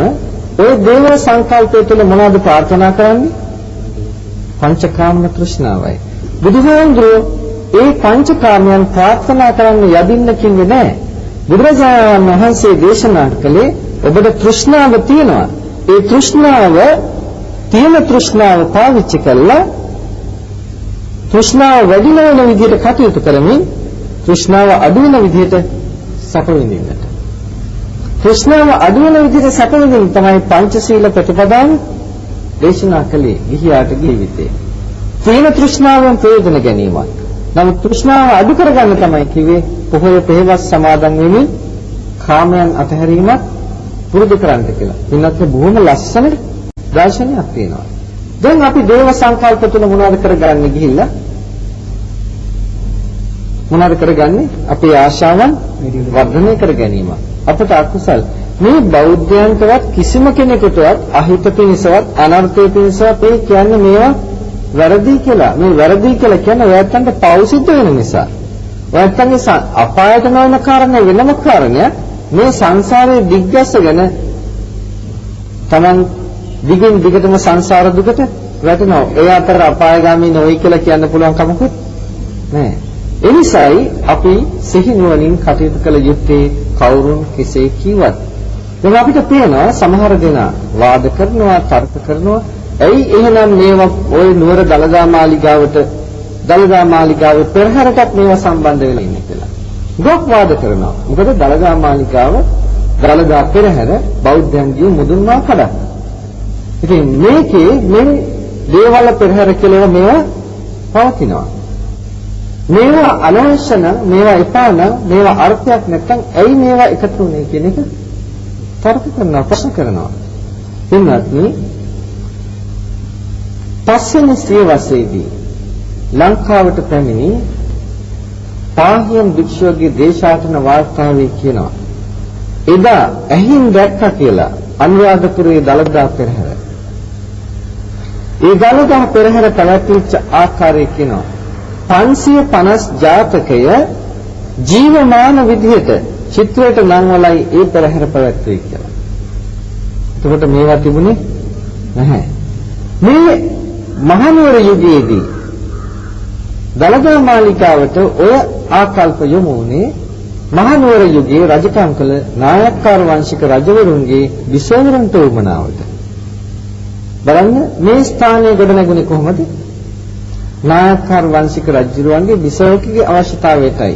ওই දේව සංකල්පය තුළ මොනවද ප්‍රාර්ථනා කරන්නේ? පංචකාම තෘෂ්ණාවයි. බුදුහාමුදුරුවෝ ඒ පංචකාමයන් ප්‍රාර්ථනා කරන්න යදින්න කිව්වේ නැහැ. බුදුරජාණන් වහන්සේ දේශනා කළේ ඔබට තෘෂ්ණාව තියෙනවා. ඒ තෘෂ්ණාව තියෙන තෘෂ්ණාව පාවිච්චි කළා තෘෂ්ණාව වැඩි වෙන විදිහට කටයුතු කරමින් තෘෂ්ණාව අඩු වෙන විදිහට සැප විඳින්නට. තෘෂ්ණාව අඩු වෙන විදිහට සැප විඳින්න තමයි පංචශීල ප්‍රතිපදාව දේශනා කළේ ගිහියාට ජීවිතේ. තියෙන තෘෂ්ණාවෙන් ප්‍රයෝජන ගැනීමක්. නමුත් තෘෂ්ණාව අඩු කරගන්න තමයි කිව්වේ පොහොය පෙරවස් සමාදන් වෙමින් කාමයන් අතහැරීමක් පුරුදු කරන්න කියලා. ඉන්නත් බොහොම ලස්සන දර්ශනයක් තියෙනවා. දැන් අපි දේව සංකල්ප තුන මොනවද කරගන්නේ ගිහිල්ලා? මොනවද කරගන්නේ? අපේ ආශාවන් වර්ධනය කර ගැනීම. අපට අකුසල් මේ බෞද්ධයන්ටවත් කිසිම කෙනෙකුටවත් අහිත පිණිසවත් අනර්ථය පිණිසවත් ඒ කියන්නේ මේවා වැරදි කියලා. මේ වැරදි කියලා කියන්නේ ඔයයන්ට පව් සිද්ධ වෙන නිසා. ඔයයන්ගේ අපායට නොවන කාරණේ වෙනම කාරණයක්. මේ සංසාරයේ දිග්ගැසගෙන Taman දිගින් දිගටම සංසාර දුකට වැටෙනවා. ඒ අතර අපායগামী නොයි කියලා කියන්න පුළුවන් කමකුත් නැහැ. ඒ නිසායි අපි සිහි නුවණින් කටයුතු කළ යුත්තේ කවුරුන් කෙසේ කිව්වත්. දැන් අපිට පේනවා සමහර දෙනා වාද කරනවා, තර්ක කරනවා. ඇයි එහෙනම් මේවා ওই නුවර දලදා මාලිගාවේ පෙරහැරටත් මේවා සම්බන්ධ වෙලා ඉන්නේ කියලා. ගොක් වාද කරනවා. මොකද දලදා මාලිගාව දලදා පෙරහැර බෞද්ධයන්ගේ මුදුන්වා කඩක්. ඉතින් මේකේ මේ දේවල් පෙරහැර කියලා මේවා පවතිනවා. මේවා අනවශ්‍ය නම් මේවා එපා නම් මේවා අර්ථයක් නැත්නම් ඇයි මේවා එකතු වුනේ කියන එක තර්ක කරනවා, ප්‍රශ්න කරනවා. එන්නත්නි පස්වෙනි සියවසේදී ලංකාවට පැමිණි පාහියන් භික්ෂුවගේ දේශාටන වාර්තාවේ කියනවා එදා ඇහින් දැක්කා කියලා අනුරාධපුරයේ දලදා පෙරහැර. ඒ දලදා පෙරහැර පැවැත්විච්ච ආකාරය කියනවා 550 ජාතකය ජීවමාන විදිහට චිත්‍රයට නම් වලයි ඒ පෙරහැර පැවැත්වේ කියලා. එතකොට මේවා තිබුණේ නැහැ. මේ මහනුවර යුගයේදී දළදා මාලිකාවට ඔය ආකල්ප යොමු වුණේ මහනුවර යුගයේ රජකම් කළ නායක්කාර වංශික රජවරුන්ගේ විසවරුන්ට උමනාවට. බලන්න මේ ස්ථානයේ ගොඩනැගුණේ කොහොමද? නායක්කාර වංශික රජුරුවන්ගේ විසවකගේ අවශ්‍යතාවයටයි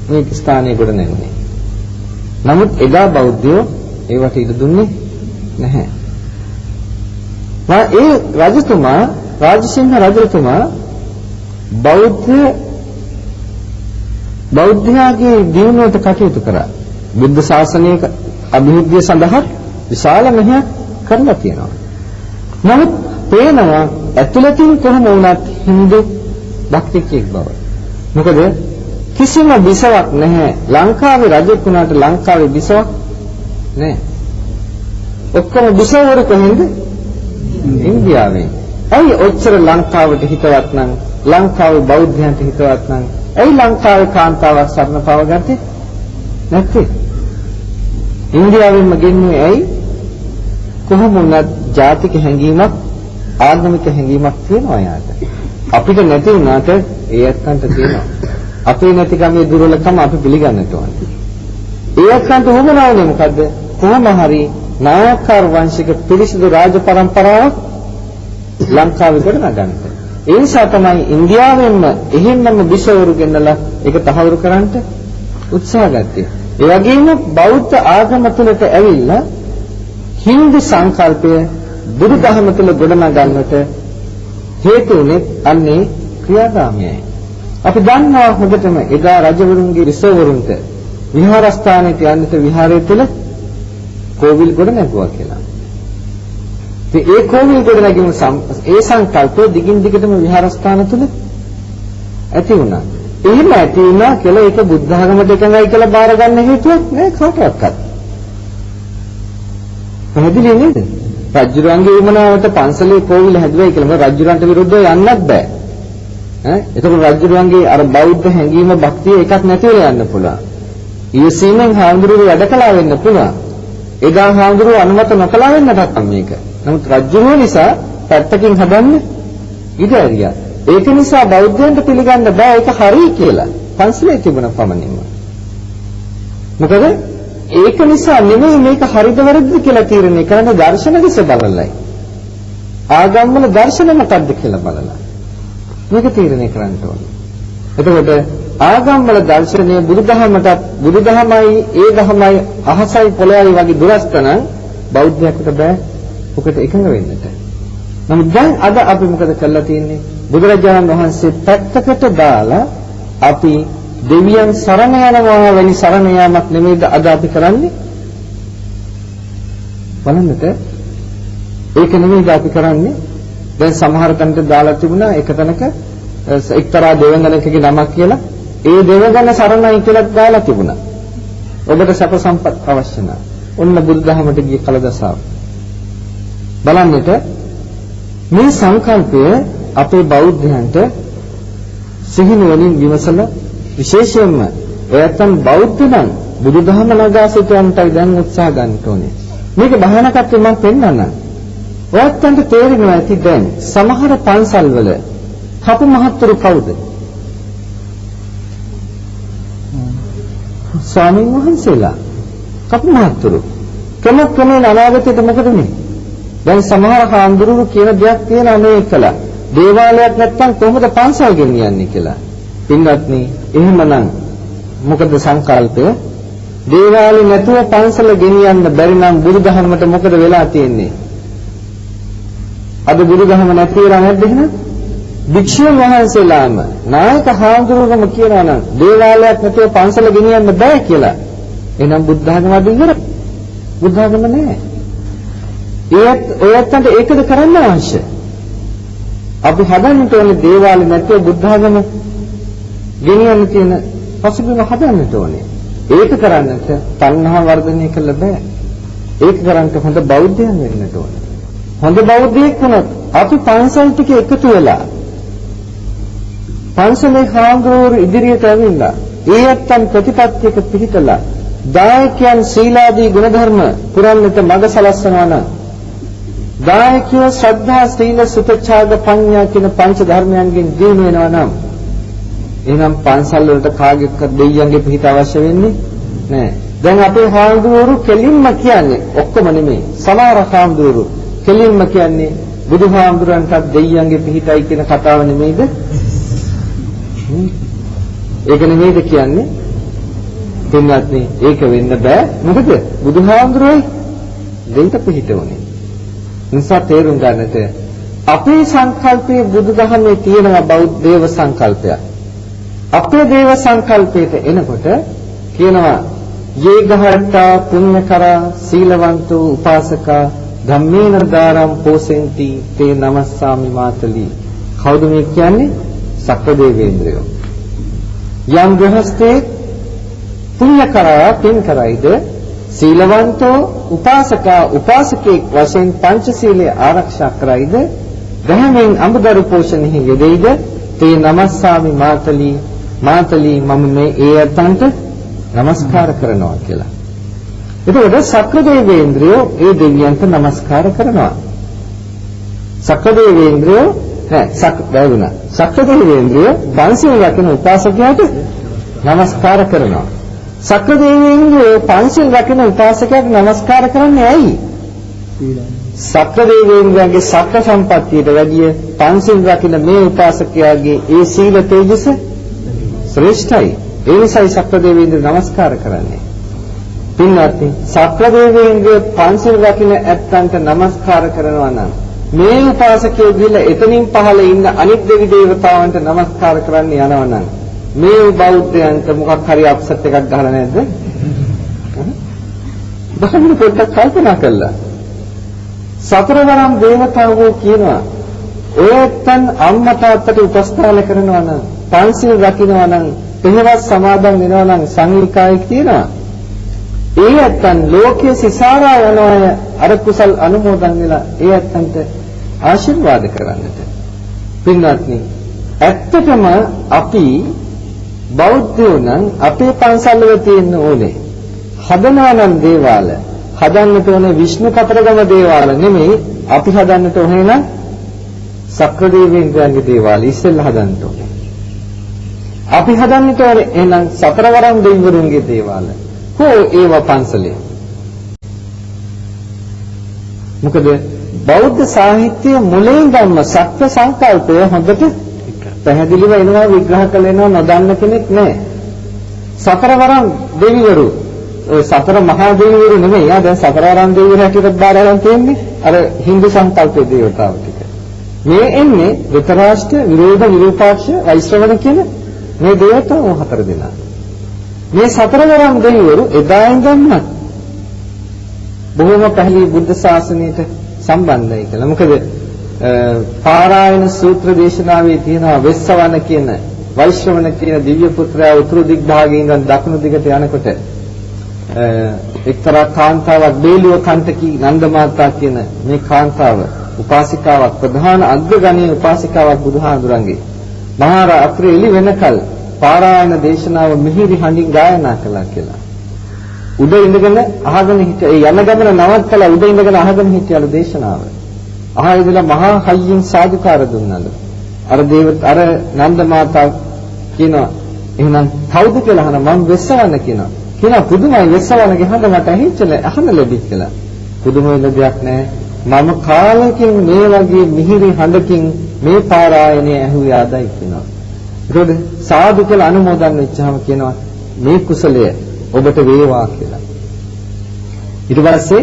මේ ස්ථානයේ ගොඩනැගුණේ. නමුත් එදා බෞද්ධයෝ ඒවට ඉඩ දුන්නේ නැහැ. ඒ රජතුමා රාජසිංහ රජතුමා බෞද්ධයාගේ දියුණුවට කටයුතු කරා. බුද්ධ ශාසනයක අභිවෘද්ධිය සඳහා විශාල මෙහෙයක් කරලා තියෙනවා. නමුත් පේනවා ඇතුළතින් කොහොම වුණත් Hindu භක්තිකයෙක් බව. මොකද කිසිම බිසවක් නැහැ. ලංකාවේ රජෙක් වුණාට ලංකාවේ බිසවක් නැහැ. ඔක්කොම බිසවරු කොහෙන්ද? ඉන්දියාවෙන්. ඇයි ඔච්චර ලංකාවට හිතවත් නම් ලංකාවේ බෞද්ධයන්ට හිතවත් නම් ඇයි ලංකාවේ කාන්තාවක් සරණ පාව ගත්තේ නැත්තේ? ඉන්දියාවෙන්ම ගෙන්නේ ඇයි? කොහොම වුණත් ජාතික හැඟීමක් ආගමික හැඟීමක් තියෙනවා යාට. අපිට නැති වුණාට ඒ ඇත්තන්ට තියෙනවා. අපේ නැතිකමේ දුර්වලකම අපි පිළිගන්නට ඕනේ. ඒ ඇත්තන්ට උවමනාවනේ මොකද්ද? කොහොම හරි නායක්කාර වංශික පිරිසිදු රාජ පරම්පරාවක් ලංකාවේ ගොඩනගන්න. ඒ නිසා තමයි ඉන්දියාවෙන්ම එහෙන්නම බිසවරු ගෙන්නලා ඒක තහවුරු කරන්නට උත්සාහ ගත්තේ. ඒ වගේම බෞද්ධ ආගම තුළට ඇවිල්ලා හින්දු සංකල්පය බුදුදහම තුළ ගොඩනගන්නට හේතු වුණේ අන්නේ ක්‍රියාදාමයයි. අපි දන්නවා හොඳටම එදා රජවරුන්ගේ විසවරුන්ට විහාරස්ථානයට යන්නට විහාරය තුළ කෝවිල් ගොඩනැගුවා කියලා. ඉතින් ඒ කෝවිල් ගොඩනැගීම ඒ සංකල්පය දිගින් දිගටම විහාරස්ථාන තුළ ඇති වුණා. එහෙම ඇති වුණා කියලා ඒක බුද්ධ ධර්මයට එකඟයි කියලා බාර ගන්න හේතුවක් නෑ කාටවත්. පැහැදිලි නේද? රජුරන්ගේ උමනාවට පන්සලේ කෝවිල හැදුවයි කියලා මොකද රජුරන්ට විරුද්ධව යන්නත් බෑ. එතකොට රජුරන්ගේ අර බෞද්ධ හැඟීම භක්තිය එකක් නැතිව යන්න පුළුවන්. ඊසීමෙන් හාමුදුරුවෝ වැඩ කළා වෙන්න පුළුවන්. එදා හාමුදුරුවෝ අනුමත නොකළා වෙන්නටත් මේක. නමුත් රජුරෝ නිසා පැත්තකින් හදන්න ඉඩ ඇරියා. ඒක නිසා බෞද්ධයන්ට පිළිගන්න බෑ ඒක හරි කියලා. පන්සලේ තිබුණ පමණින්ම. මොකද ඒක නිසා නෙමෙයි මේක හරිද වැරදිද කියලා තීරණය කරන්න දර්ශන දිස බලලයි. ආගම්වල දර්ශන මොකක්ද කියලා බලලා. මේක තීරණය කරන්න ඕනේ. එතකොට ආගම්වල දර්ශනය බුදුදහමයි ඒ දහමයි අහසයි පොළොවයි වගේ දුරස්තන බෞද්ධයෙකුට බෑ ඔකට එකඟ වෙන්නට. නමුත් දැන් අද අපි මොකද කරලා තියෙන්නේ? බුදුරජාණන් වහන්සේ පැත්තකට දාලා අපි දෙවියන් සරණ යනවා වැනි සරණ යාමක් නෙමෙයිද අද අපි කරන්නේ? බලන්නට ඒක නෙමෙයිද අපි කරන්නේ? දැන් සමහර තැනක දාලා තිබුණා එක තැනක එක්තරා දෙවඟනකගේ නමක් කියලා ඒ දෙවඟන සරණයි කියලා දාලා තිබුණා. ඔබට සැප සම්පත් අවශ්‍ය නැහැ. ඔන්න බුදුදහමට ගිය කලදසාව. බලන්නට මේ සංකල්පය අපේ බෞද්ධයන්ට සිහිනුවණින් විමසලා විශේෂයෙන්ම ඔයයන් බෞද්ධ නම් බුදුදහම නගා සිටවන්නටයි දැන් උත්සාහ ගන්න ඕනේ. මේක බහනකත්වයෙන් මම පෙන්නන්නම්. ඔයයන්ට තේරෙනවා ඇති දැන් සමහර පන්සල්වල කපු මහත්තුරු කවුද? ස්වාමීන් වහන්සේලා. කපු මහත්තුරු. ක්‍රමයෙන් අනාගතයට මොකද මේ? දැන් සමහර හාමුදුරුවෝ කියන දෙයක් තියෙනවා මේ කළා. දේවාලයක් නැත්තම් කොහොමද පන්සල් ගෙනියන්නේ කියලා. පින්වත්නි, එහෙමනම් මොකද සංකල්පය? දේවාලේ නැතුව පන්සල ගෙනියන්න බැරි නම් බුදුදහමට මොකද වෙලා තියෙන්නේ? අද බුදුදහම නැති වෙලා නැද්ද එහෙනම්? භික්ෂුන් වහන්සේලාම නායක හාමුදුරුවෝම කියනවා නම් දේවාලයක් නැතුව පන්සල ගෙනියන්න බෑ කියලා. එහෙනම් බුද්ධ ධර්ම අද ඉවරයි. බුද්ධ ධර්ම නැහැ. ඔයයන්ට ඒකද කරන්න අවශ්‍ය. අපි හදන්න ඕනේ දේවාලේ නැතුව බුද්ධ ධර්ම ගෙනියන්න තියෙන පසුබිම හදන්න ඕනේ. ඒක කරන්නට තණ්හා වර්ධනය කළ බෑ. ඒක කරන්නට හොඳ බෞද්ධයන් වෙන්න ඕනේ. හොඳ බෞද්ධයෙක් වුණොත් අපි පන්සල් ටික එකතු වෙලා පන්සලේ හාමුදුරුවෝ ඉදිරියට ඇවිල්ලා ඒ ඇත්තන් ප්‍රතිපත්තියක පිහිටලා දායකයන් සීලාදී ගුණධර්ම පුරන්නට මඟ සලස්වනවා නම් දායකයෝ ශ්‍රද්ධා සීල සුතචාග පඤ්ඤා කියන පංච ධර්මයන්ගෙන් දිනු වෙනවා නම් එහෙනම් පන්සල් වලට කාගෙක්වත් දෙයියන්ගේ පිහිට අවශ්‍ය වෙන්නේ නැහැ. දැන් අපේ හාමුදුරුවෝ කෙලින්ම කියන්නේ ඔක්කොම නෙමෙයි. සමහර හාමුදුරුවෝ කෙලින්ම කියන්නේ බුදුහාමුදුරන්ටත් දෙයියන්ගේ පිහිටයි කියන කතාව නෙමෙයිද? ඒක නෙමෙයිද කියන්නේ? දෙන්නත්නේ ඒක වෙන්න බෑ. මොකද බුදුහාමුදුරුවෝයි දෙයිට පිහිටවන්නේ. නිසා තේරුම් ගන්නට අපේ සංකල්පයේ බුදුදහමේ තියෙනවා බෞද්ධ දේව සංකල්පයක්. අපේ දේව සංකල්පයට එනකොට කියනවා යේගහට්ටා පුඤ්ඤකරා සීලවන්තෝ උපාසකා ධම්මේන දාරම් පෝසෙන්ති තේ නමස්සාමි මාතලි. කවුද මේ කියන්නේ? සක්‍රදේවේන්ද්‍රයෝ. යම් ගෘහස්තේ පුඤ්ඤකරා පින් කරයිද සීලවන්තෝ උපාසකා උපාසකෙක් වශයෙන් පංචශීලය ආරක්ෂා කරයිද ධර්මයෙන් අඹදරු පෝෂණෙහි යෙදෙයිද තේ නමස්සාමි මාතලි මාතලි මම මේ ඒ අතන්ට නමස්කාර කරනවා කියලා. එතකොට සක්‍රදේවේන්ද්‍රයෝ ඒ දෙවියන්ට නමස්කාර කරනවා. සක්‍රදේවේන්ද්‍රයෝ සක්‍රදේවේන්ද්‍රයෝ පංචශීල රකින උපාසකයාට නමස්කාර කරනවා. සක්‍රදේවේන්ද්‍රයෝ පංචශීල රකින උපාසකයාට නමස්කාර කරන්නේ ඇයි? සක්‍රදේවේන්ද්‍රයාගේ සක්‍ර සම්පත්තියට වැඩිය පංචශීල රකින මේ උපාසකයාගේ ඒ සීල තේජස ශ්‍රේෂ්ඨයි. ඒ නිසායි සක්‍රදේවේන්ද්‍ර නමස්කාර කරන්නේ. පින්වත්නි, සක්‍රදේවේන්ද්‍ර පංචශීල රකින ඇත්තන්ට නමස්කාර කරනවා නම් මේ උපාසකයෝ ගිහිල්ලා එතනින් පහළ ඉන්න අනිත් දෙවි දේවතාවන්ට නමස්කාර කරන්න යනවා නම් මේ බෞද්ධයන්ට මොකක් හරි අප්සෙට් එකක් ගහලා නැද්ද? බහමින් පොඩ්ඩක් කල්පනා කළා. සතරවරම් දේවතාවෝ කියනවා ඔය ඇත්තන් අම්මා තාත්තට උපස්ථාන කරනවා නම් පංචශීල රකින්නවා නම් එහෙවත් සමාදන් වෙනවා නම් සංඝිකායෙක් තියෙනවා. ඒ ඇත්තන් ලෝකයේ සිසාරා යනවා අර කුසල් අනුමෝදන් වෙලා ඒ ඇත්තන්ට ආශිර්වාද කරන්නට. පින්වත්නි, ඇත්තටම අපි බෞද්ධයෝ නම් අපේ පන්සල්වල තියෙන්න ඕනේ හදනවා නම් දේවාල හදන්නට ඕනේ විෂ්ණු කතරගම දේවාල නෙමෙයි. අපි හදන්නට ඕනේ නම් සක්‍රදේවේන්ද්‍රයන්ගේ දේවාල ඉස්සෙල්ලා හදන්න ඕනේ. අපි හදන්නට ඕනේ එහෙනම් සතරවරම් දෙවිවරුන්ගේ දේවාල. හෝ ඒව පන්සලේ. මොකද බෞද්ධ සාහිත්‍යයේ මුලින් ගම්ම සත්‍ය සංකල්පය හොඳට පැහැදිලිව එනවා විග්‍රහ කළේනවා නොදන්න කෙනෙක් නැහැ. සතරවරම් දෙවිවරු ඔය සතර මහා දෙවිවරු නෙමෙයි. දැන් සතරවරම් දෙවිවරු හැටියට බාරගෙන තියෙන්නේ අර Hindu සංකල්පයේ දේවතාවෝ ටික. මේ එන්නේ ධෘතරාෂ්ට්‍ර, විරෝධ, විරූපාක්ෂ, වෛශ්‍රවණ කියන මේ දේවතාවෝ හතර දෙනා. මේ සතරවරම් දෙවිවරු එදා ඉඳන්ම බොහෝම පැහැදිලි බුද්ධ ශාසනයට සම්බන්ධයි කියලා. මොකද පාරායන සූත්‍ර දේශනාවේ තියෙනවා වෙස්සවන කියන වෛශ්‍රවණ කියන දිව්‍ය පුත්‍රයා උතුරු දිග් භාගයේ ඉඳන් දකුණු දිගට යනකොට එක්තරා කාන්තාවක් බේලුව කන්ටකී නන්දමාතා කියන මේ කාන්තාව උපාසිකාවක් ප්‍රධාන අග්‍රගණීය උපාසිකාවක් බුදුහාඳුරන්ගේ මහා රාත්‍රියේ එළි වෙනකල් පාරායන දේශනාව මිහිරි හඬින් ගායනා කළා කියලා. උඩ ඉඳගෙන අහගෙන හිටිය ඒ යන ගමන නවත්තලා උඩ ඉඳගෙන අහගෙන හිටියලු දේශනාව. අහයිදලා මහා හයියෙන් සාදුකාර දුන්නලු. අර නන්ද මාතා කියනවා එහෙනම් කවුද කියලා අහන මම වෙස්සවන්න කියනවා. කියනවා පුදුමයි වෙස්සවන්නගේ හඬ මට අහන්න ලැබි කියලා. පුදුම වෙන දෙයක් නෑ. මම කාලෙකින් මේ වගේ මිහිරි හඬකින් මේ පාරායනය ඇහුවේ ආදයි කියනවා. ඒකෝද සාදු කියලා අනුමෝදන් වෙච්චාම කියනවා මේ කුසලය ඔබට වේවා කියලා. ඊට පස්සේ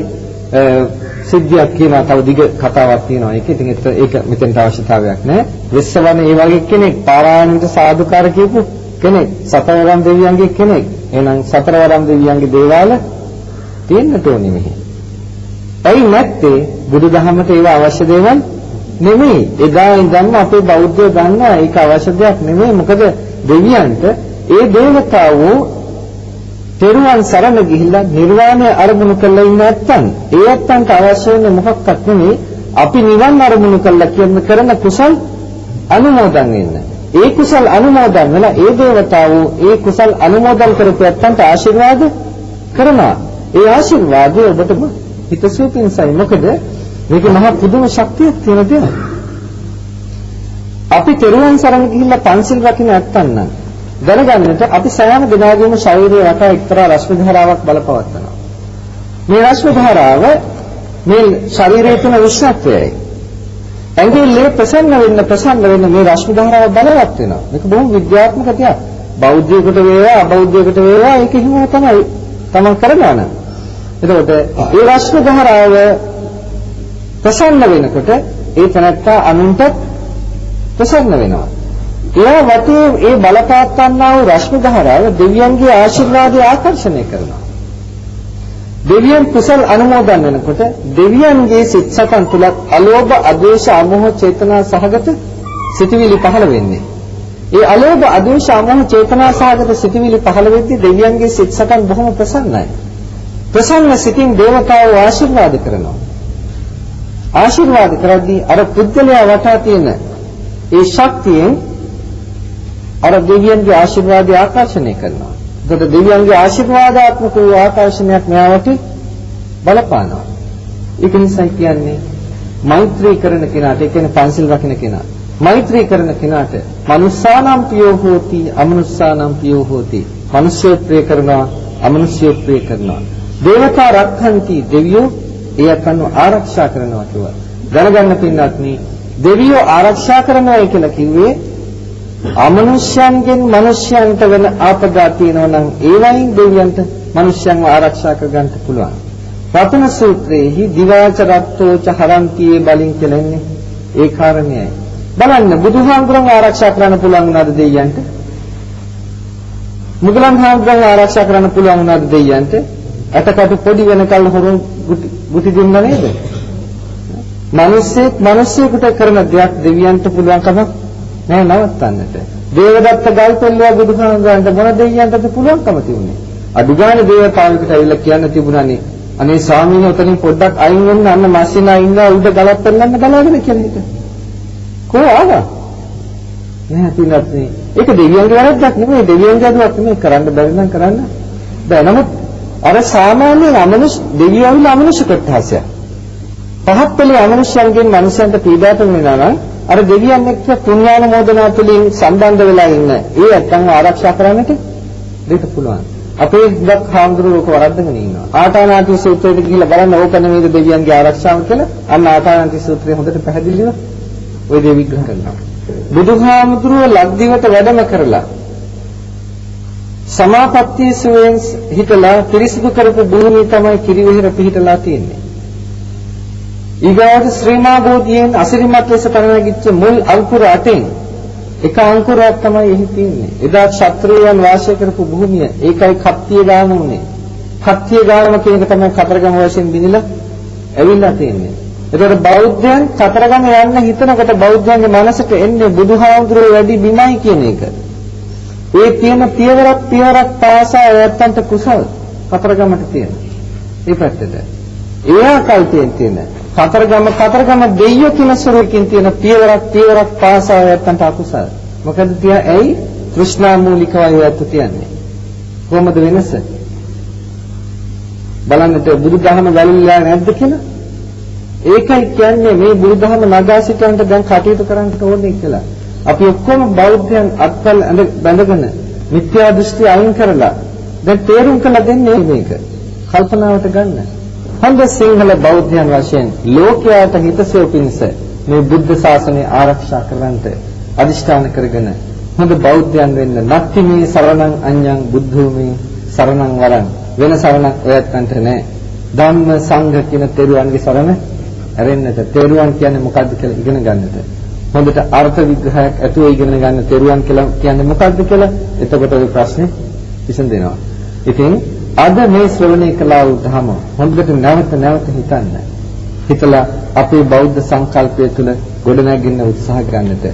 සිද්ධියක් කියනවා තව දිග කතාවක් තියෙනවා. ඒක ඉතින් ඒක මෙතෙන්ට අවශ්‍යතාවයක් නැහැ. වෙස්සවන ඒ වගේ කෙනෙක් පාරායනට සාදුකාර කියපු කෙනෙක් සතරවරම් දෙවියන්ගේ කෙනෙක්. එහෙනම් සතරවරම් දෙවියන්ගේ දේවාල තියෙන්නට ඕනේ මෙහි. ඇයි නැත්තේ බුදුදහමට ඒව අවශ්‍ය දේවල් නෙමෙයි. එදා ඉඳන්ම අපේ බෞද්ධයෝ දන්නා ඒක අවශ්‍ය දෙයක් නෙමෙයි. මොකද දෙවියන්ට ඒ දේවතාවෝ තෙරුවන් සරණ ගිහිල්ලා නිර්වාණය අරමුණු කරලා ඉන්න නැත්තම් ඒ ඇත්තන්ට අවශ්‍ය වෙන්නේ මොකක්වත් නෙමෙයි අපි නිවන් අරමුණු කරලා කරන කුසල් අනුමෝදන් වෙන්න. ඒ කුසල් අනුමෝදන් වෙලා ඒ දේවතාවෝ ඒ කුසල් අනුමෝදන් කරපු ඇත්තන්ට ආශිර්වාද කරනවා. ඒ ආශිර්වාදය ඔබටම හිතසුව පිණිසයි. මොකද මේක මහා පුදුම ශක්තියක් තියෙන දෙයක්. අපි තෙරුවන් සරණ ගිහිල්ලා පන්සිල් රකින්න නැත්තම් නම් දැනගන්නට අපි සෑම දිනකම ශරීරයේ වටා එක්තරා රශ්මි ධාරාවක් බලපවත්වනවා. මේ රශ්මි ධාරාව මේ ශරීරයේ තුන උෂ්ණත්වයයි. ඇඟිල්ලේ ප්‍රසන්න වෙන්න මේ රශ්මි ධාරාව බලවත් වෙනවා. මේක බොහොම විද්‍යාත්මක දෙයක්. බෞද්ධයෙකුට වේවා අබෞද්ධයෙකුට වේවා ඒක හිම තමයි තමන් කරනවා නම්. එතකොට ඒ රශ්මි ධාරාව ප්‍රසන්න වෙනකොට ඒ තනත්තා අනුන්ට ප්‍රසන්න වෙනවා. එයා වටේ ඒ බලපාත්වන්නා වූ රශ්මි ධාරාව දෙවියන්ගේ ආශිර්වාදය ආකර්ෂණය කරනවා. දෙවියන් කුසල් අනුමෝදන් වෙනකොට දෙවියන්ගේ සිත් සතන් තුල අලෝභ, අද්වේෂ, අමෝහ චේතනා සහගත සිතුවිලි පහළ වෙන්නේ. ඒ අලෝභ, අද්වේෂ, අමෝහ චේතනා සහගත සිතුවිලි පහළ වෙද්දී දෙවියන්ගේ සිත් සතන් බොහොම ප්‍රසන්නයි. ප්‍රසන්න සිතින් දේවතාවෝ ආශිර්වාද කරනවා. ආශිර්වාද කරද්දී අර පුද්ගලයා වටා තියෙන ඒ ශක්තියෙන් අර දෙවියන්ගේ ආශිර්වාදය ආකර්ෂණය කරනවා. ඒකට දෙවියන්ගේ ආශිර්වාදාත්මක වූ ආකර්ෂණයක් මෙයාට බලපානවා. ඒක නිසා කියන්නේ මෛත්‍රී කරන කෙනාට, ඒ කියන්නේ පන්සිල් රකින්න කෙනා, මෛත්‍රී කරන කෙනාට මනුස්සානම් පියෝ හෝති, අමනුස්සානම් පියෝ හෝති. මිනිස්සු ප්‍රේ කරනවා, අමනුෂ්‍ය ප්‍රේ කරනවා. දේවතා රක්ඛන්ති, දෙවියෝ ඒ අකන්ව ආරක්ෂා කරනවා කියලා. දැනගන්න පින්වත්නි, දෙවියෝ ආරක්ෂා කරනවා කියලා කිව්වේ අමනුෂ්‍යයන්ගෙන් මිනිස්යන්ට වෙන ආපදා තියෙනවා නම් ඒ වයින් දෙවියන්ට මිනිස්යන්ව ආරක්ෂා කරගන්න පුළුවන්. රතන සූත්‍රයේහි දිවාච රත්තෝච හරන්තියේ බලින් කියලාන්නේ ඒ කාරණේයි. බලන්න බුදුහාමුදුරන් ආරක්ෂා කරන්න පුළුවන් වුණාද දෙවියන්ට? මුගලන් හාමුදුරන් ආරක්ෂා කරන්න පුළුවන් වුණාද දෙවියන්ට? අටකට පොඩි වෙනකල් හොරු ගුටි දුන්නා නේද? මිනිස්සෙකුට කරන දෙයක් දෙවියන්ට පුළුවන් කමක් නෑ නවත්තන්නට. දේවදත්ත ගල්පෙල්ලුවා බුදුහාමුදුරන්ට මොන දෙවියන්ටද පුළුවන්කම තිබුණේ? අදුගානේ දේවතාවෙකුට ඇවිල්ලා කියන්න තිබුණානේ අනේ ස්වාමීන් වහන්සේ උතනින් පොඩ්ඩක් අයින් වෙන්න අන්න මාසිනා ඉන්නවා උඩ ගලක් පෙරලන්න බලාගෙන කියන එක. කොහොම ආවා? නෑ පින්නත් නේ. ඒක දෙවියන්ගේ වැරද්දක් නෙමෙයි, දෙවියන්ගේ අදුවක් නෙමෙයි, කරන්න බැරි නම් කරන්න බෑ. නමුත් අර සාමාන්‍ය අමනුෂ්‍ය දෙවියන්ගේ අමනුෂ්‍ය කොටසය. පහත් පෙළේ අමනුෂ්‍යයන්ගෙන් මනුෂ්‍යයන්ට පීඩාවට වෙනවා නම් අර දෙවියන් එක්ක පුණ්‍යානුමෝදනා තුළින් සම්බන්ධ වෙලා ඉන්න ඒ ඇත්තන්ව ආරක්ෂා කරන්නට දෙන්න පුළුවන්. අපේ ගක් හාමුදුරුවෝ වරද්දගෙන ඉන්නවා. ආටානාති සූත්‍රයට ගිහිල්ලා බලන්න ඕක නෙමෙයිද දෙවියන්ගේ ආරක්ෂාව කියලා. අන්න ආටානාති සූත්‍රය හොඳට පැහැදිලිව ওই දේ විග්‍රහ කරනවා. බුදුහාමුදුරුවෝ ලක්දිවට වැඩම කරලා සමාපත්තිය සුවෙන් හිටලා පිරිසිදු කරපු භූමිය තමයි කිරිවෙහෙර පිහිටලා තියෙන්නේ. ඊගාට ශ්‍රීමා බෝධියෙන් අසිරිමත් ලෙස පරණගිච්ච මුල් අංකුර 8න් එක අංකුරයක් තමයි එහි තියෙන්නේ. එදා ක්ෂත්‍රියයන් වාසය කරපු භූමිය ඒකයි කප්තිය ගාම උනේ. කප්තිය ගාම කියන එක තමයි කතරගම වශයෙන් බිඳිලා ඇවිල්ලා තියෙන්නේ. ඒතකොට බෞද්ධයන් කතරගම යන්න හිතනකොට බෞද්ධයන්ගේ මනසට එන්නේ බුදුහාමුදුරුවෝ වැඩි බිමයි කියන එක. ඒ තියෙන පියවරක් පාසා යත්තන්ට කුසල් කතරගමට තියෙන. ඒ පැත්තට. ඒ ආකල්පයෙන් තියෙන කතරගම දෙයියෝ කියන ස්වරූපකින් තියෙන පියවරක් පාසා යත්තන්ට අකුසල්. මොකද තියා ඇයි තෘෂ්ණා මූලිකවයි යත්තු තියන්නේ. කොහොමද වෙනස? බලන්නට බුදුදහම වැළලීලා නැද්ද කියලා? ඒකයි කියන්නේ මේ බුදුදහම නගා සිටවන්නට දැන් කටයුතු කරන්න ඕනේ කියලා. අපි ඔක්කොම බෞද්ධයන් අත්වල බැඳගෙන මිත්‍යා දෘෂ්ටි අයින් කරලා දැන් තේරුම් කළ දෙන්නේ මේක. කල්පනාවට ගන්න. හොඳ සිංහල බෞද්ධයන් වශයෙන් ලෝකයාට හිතසුව පිණිස මේ බුද්ධ ශාසනය ආරක්ෂා කරගන්නට අදිෂ්ඨාන කරගෙන හොඳ බෞද්ධයන් වෙන්න නැති මේ සරණං අඤ්ඤං බුද්ධෝමේ සරණං වරං වෙන සරණක් ඔයත්න්ට නැහැ. ධම්ම සංඝ කියන තෙරුවන්ගේ සරණ ඇරෙන්නට. තෙරුවන් කියන්නේ මොකද්ද කියලා ඉගෙන ගන්නට. හොඳට අර්ථ විග්‍රහයක් ඇතුව ඉගෙන ගන්න තෙරුවන් කියලා කියන්නේ මොකද්ද කියලා එතකොට ඔය ප්‍රශ්නේ විසඳෙනවා. ඉතින් අද මේ ශ්‍රවණය කළා වූ ධර්ම හොඳට නැවත හිතන්න. හිතලා අපේ බෞද්ධ සංකල්පය තුළ ගොඩනැගින්න උත්සාහ ගන්නට.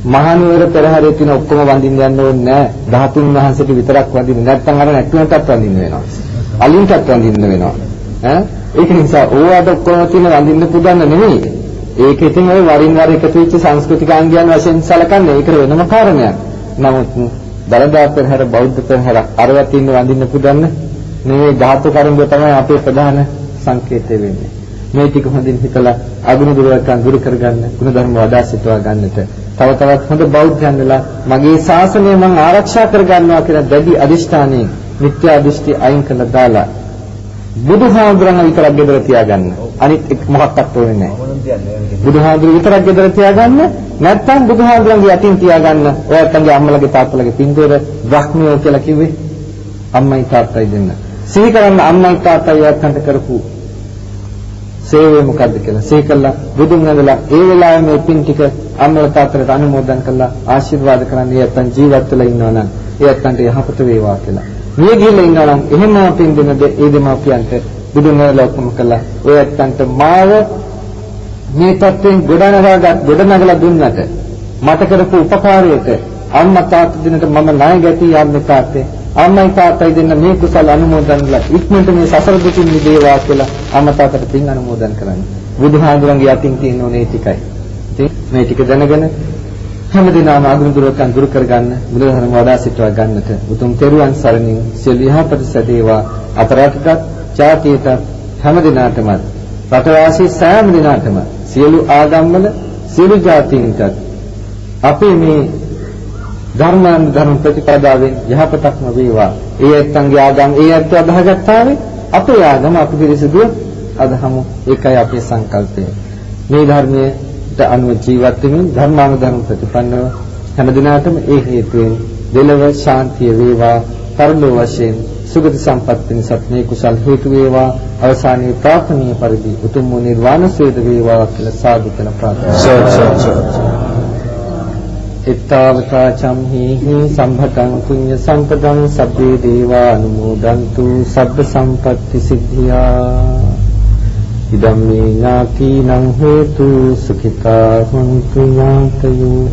මහනුවර පෙරහැරේ තියෙන ඔක්කොම වඳින්න යන්න ඕනේ නැහැ. 13 වහන්සේට විතරක් වඳින්න. නැත්නම් අර නැටුවටත් වඳින්න වෙනවා. අලින්ටත් වඳින්න වෙනවා. ඒක නිසා ඕවාට ඔක්කොම තියෙන වඳින්න පුදන්න නෙමෙයි. ඒක ඉතින් ඔය වරින් වර එකතු වෙච්ච සංස්කෘතික අංගයන් වශයෙන් සැලකන්නේ ඒක වෙනම කාරණයක්. නමුත් දරදා පෙරහැර බෞද්ධ පෙරහැර අරවත් ඉන්න වඳින්න පුදන්න මේ ධාතු කරුඹ තමයි අපේ ප්‍රධාන සංකේතය වෙන්නේ. මේ ටික හොඳින් හිතලා අගුණ දුරකම් දුරු කරගන්න, ගුණ ධර්ම වඩා සිටවා ගන්නට තව තවත් හොඳ බෞද්ධයන් වෙලා මගේ ශාසනය මම ආරක්ෂා කරගන්නවා කියන දැඩි අදිෂ්ඨානයෙන් මිත්‍යා දෘෂ්ටි අයින් කරලා දාලා බුදුහාමුදුරන් විතරක් ගෙදර තියාගන්න. අනිත් මොකක්වත් ඕනේ නැහැ. බුදුහාමුදුරු විතරක් ගෙදර තියාගන්න. නැත්නම් බුදුහාමුදුරන්ගේ යටින් තියාගන්න. ඔයත් අංගේ අම්මලගේ තාත්තලගේ පින්තූර බ්‍රහ්මියෝ කියලා කිව්වේ අම්මයි තාත්තයි දෙන්න. සිහි කරන්න අම්මයි තාත්තයි යත්තන්ට කරපු සේවය මොකද්ද කියලා සිහි කළා බුදුන් වහන්සේලා ඒ වෙලාවේ මේ පින් ටික අම්මල තාත්තට අනුමෝදන් කළා ආශිර්වාද කරන්න යත්තන් ජීවත් වෙලා ඉන්නවා නම් යත්තන්ට යහපත වේවා කියලා. මේ ගිහිල්ලා ඉන්නවා නම් එහෙම පින් දෙන ඒ දෙමාපියන්ට බුදුන් වහන්සේලා ඔක්කොම කළා. ඔය යත්තන්ට මාව මේ තත්ත්වෙන් ගොඩනගලා දුන්නට මට කරපු උපකාරයට අම්මා තාත්තා දිනට මම ණය ගැටි යන්නේ තාත්තේ අම්මයි තාත්තයි දෙන්න මේ කුසල අනුමෝදන්ලා ඉක්මනට මේ සසර දුකින් මිදේවා කියලා අම්මා තාත්තට පින් අනුමෝදන් කරන්න. බුදුහාඳුරන්ගේ යටින් තියෙන ඕනේ ටිකයි. ඉතින් මේ ටික දැනගෙන හැමදෙනාම අගුණදුරකම් දුරු කරගන්න බුදුදහම වඩා සිටවා ගන්නට උතුම් තෙරුවන් සරණින් සියලු යහපත සැදේවා අපරාධකත් ජාතියට හැමදෙනාටම රටවාසී සෑම දිනාටම සියලු ආගම්වල සියලු ජාතීන්ට අපේ මේ ධර්ම ප්‍රතිපදාවෙන් යහපතක්ම වේවා. ඒ ඇත්තන්ගේ ආගම් ඒ ඇත්ත අදහගත්තාවේ අපේ ආගම අපි පිළිසිදුව අදහමු. ඒකයි අපේ සංකල්පය. මේ ධර්මයට අනුව ජීවත් වෙමින් ධර්මානුධර්ම ප්‍රතිපන්නව හැම දිනාටම ඒ හේතුවෙන් දෙලව ශාන්තිය වේවා. පරලෝ වශයෙන් සුගති සම්පත් පිණිසත් මේ කුසල් හේතු වේවා. අවසානයේ ප්‍රාර්ථනීය පරිදි උතුම් වූ නිර්වාණ සුවය වේවා කියලා සාදු කියලා ප්‍රාර්ථනා. ittavata camhihi samphatang punya sampadang sabbe deva anumodantu sabba sampatti siddhiya idammi gnati nang hetu sukhita huntu gnatayo